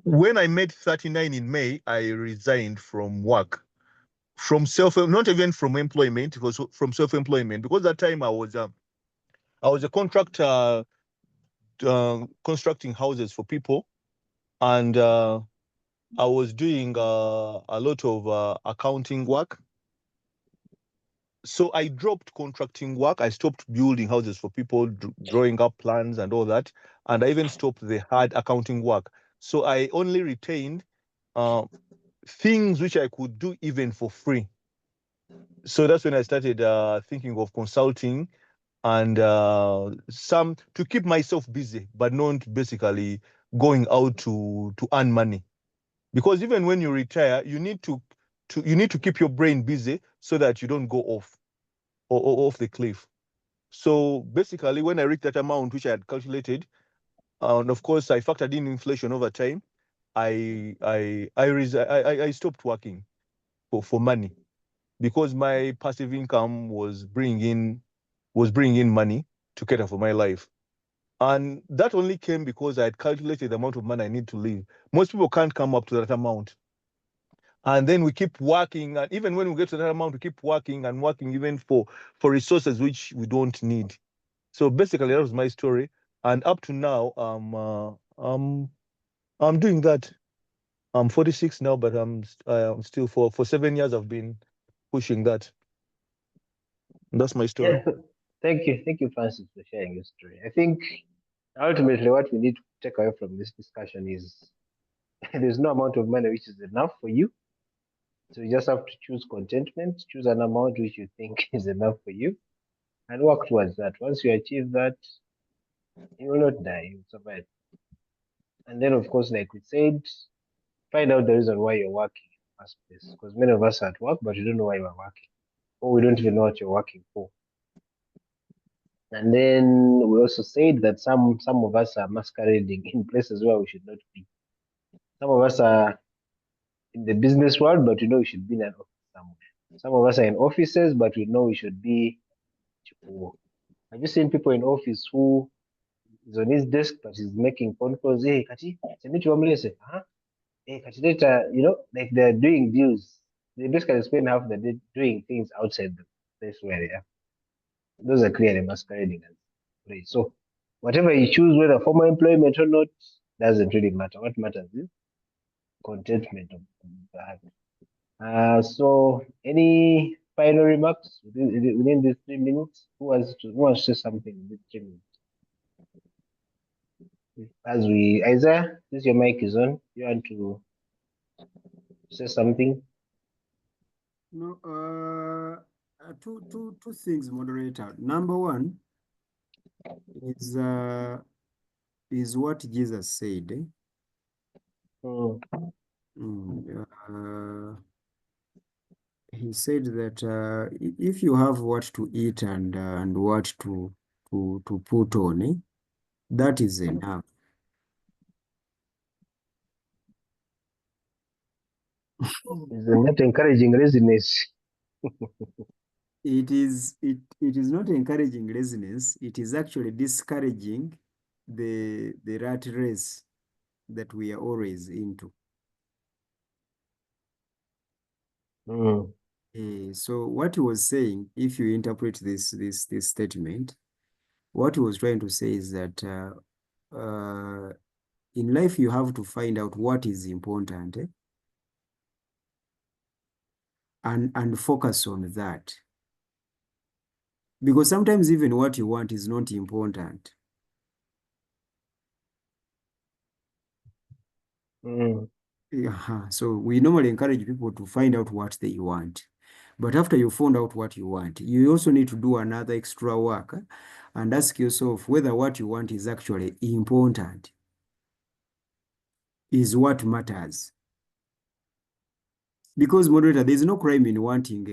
when I made 39 in May, I resigned from work, not even from employment, it was from self-employment, because that time I was a contractor constructing houses for people, and I was doing a lot of accounting work. So I dropped contracting work. I stopped building houses for people, drawing up plans and all that. And I even stopped the hard accounting work. So I only retained things which I could do even for free. So that's when I started thinking of consulting and some to keep myself busy, but not basically going out to earn money. Because even when you retire, you need to keep your brain busy so that you don't go off or off the cliff. So basically, when I reached that amount which I had calculated, and of course I factored in inflation over time, I stopped working for money because my passive income was bringing in money to cater for my life. And that only came because I had calculated the amount of money I need to live. Most people can't come up to that amount. And then we keep working, and even when we get to that amount, we keep working and working even for resources which we don't need. So basically, that was my story. And up to now, I'm doing that. I'm 46 now, but I'm still for 7 years I've been pushing that. That's my story. Yeah, thank you, Francis, for sharing your story. I think ultimately what we need to take away from this discussion is there's no amount of money which is enough for you. So you just have to choose contentment, choose an amount which you think is enough for you, and work towards that. Once you achieve that, you will not die, you will survive. And then, of course, like we said, find out the reason why you're working in the first place. Because many of us are at work, but we don't know why we're working, or we don't even know what you're working for. And then we also said that some of us are masquerading in places where we should not be. Some of us are in the business world, but we know we should be in an office somewhere. Some of us are in offices, but we know we should be. Have you seen people in office who is on his desk but he's making phone calls? Hey, Kati, send me to Amulese. Huh? Hey, Kati, later, like they're doing deals. They basically spend half the day doing things outside the place where they are. Those are clearly masquerading as employees. So whatever you choose, whether formal employment or not, doesn't really matter. What matters is contentment of that. So any final remarks within these 3 minutes? Who wants to say something in these 3 minutes? Isaiah, this your mic is on. You want to say something? No, two things, moderator. Number one is what Jesus said. He said that if you have what to eat and what to put on, that is enough. Is not encouraging laziness. It is not encouraging laziness. It is actually discouraging the rat race that we are always into. So what he was saying, if you interpret this statement, what he was trying to say is that in life you have to find out what is important, and focus on that. Because sometimes even what you want is not important. So we normally encourage people to find out what they want. But after you found out what you want, you also need to do another extra work and ask yourself whether what you want is actually important, is what matters. Because, moderator, there's no crime in wanting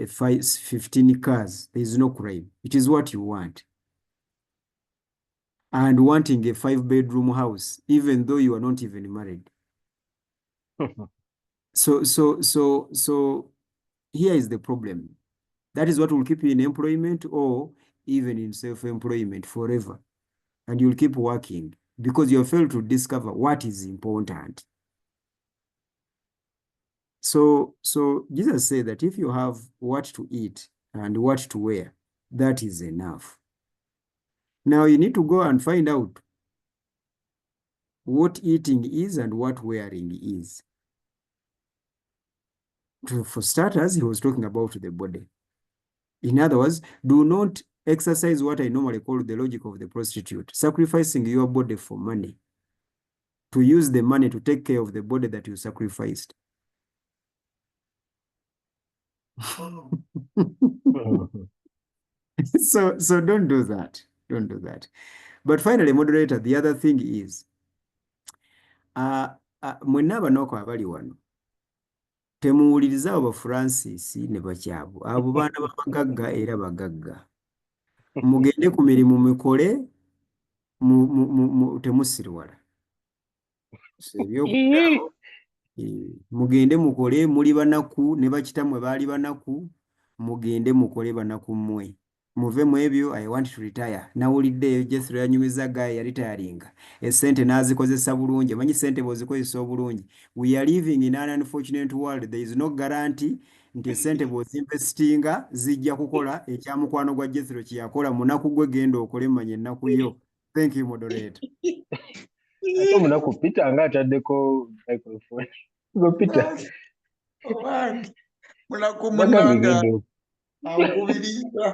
15 cars. There's no crime. It is what you want. And wanting a 5-bedroom house, even though you are not even married. So here is the problem. That is what will keep you in employment or even in self-employment forever. And you'll keep working because you have failed to discover what is important. So Jesus said that if you have what to eat and what to wear, that is enough. Now you need to go and find out what eating is and what wearing is. For starters, he was talking about the body. In other words, do not exercise what I normally call the logic of the prostitute, sacrificing your body for money, to use the money to take care of the body that you sacrificed. So don't do that. Don't do that. But finally, moderator, the other thing is, mwenna banoko abali wano temuwuliriza abo Francis ne bakyabu abo baana babagagga era bagagga mugende ku mirimu mikole temusirwala ebyokuddaho mugende mukole muli banaku ne bakitamwe baali banaku mugende mukole banaku mmwe muve mu ebyo I want to retire nawuliddeeyo Jethro yanyumiza gaye yaritayaringa esente n'azikozesa bulungi manyi sente bw'ozikozesa obulungi we are living in an unfortunate world there is no guarantee nti esente bw'ozinvestinga zijja kukola ekyamukwano gwa Jethro kyeyakola munaku gwe genda okole manya ennaku yo. Thank you moderator. Ate omunaku Peter nga ataddeko microphone go Peter Munaku Baga munanga bigendo. ankubiriza.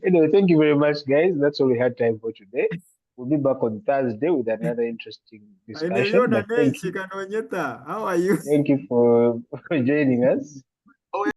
Anyway, thank you very much, guys. That's all we had time for today. We'll be back on Thursday with another interesting discussion. But thank you How are you? for joining us.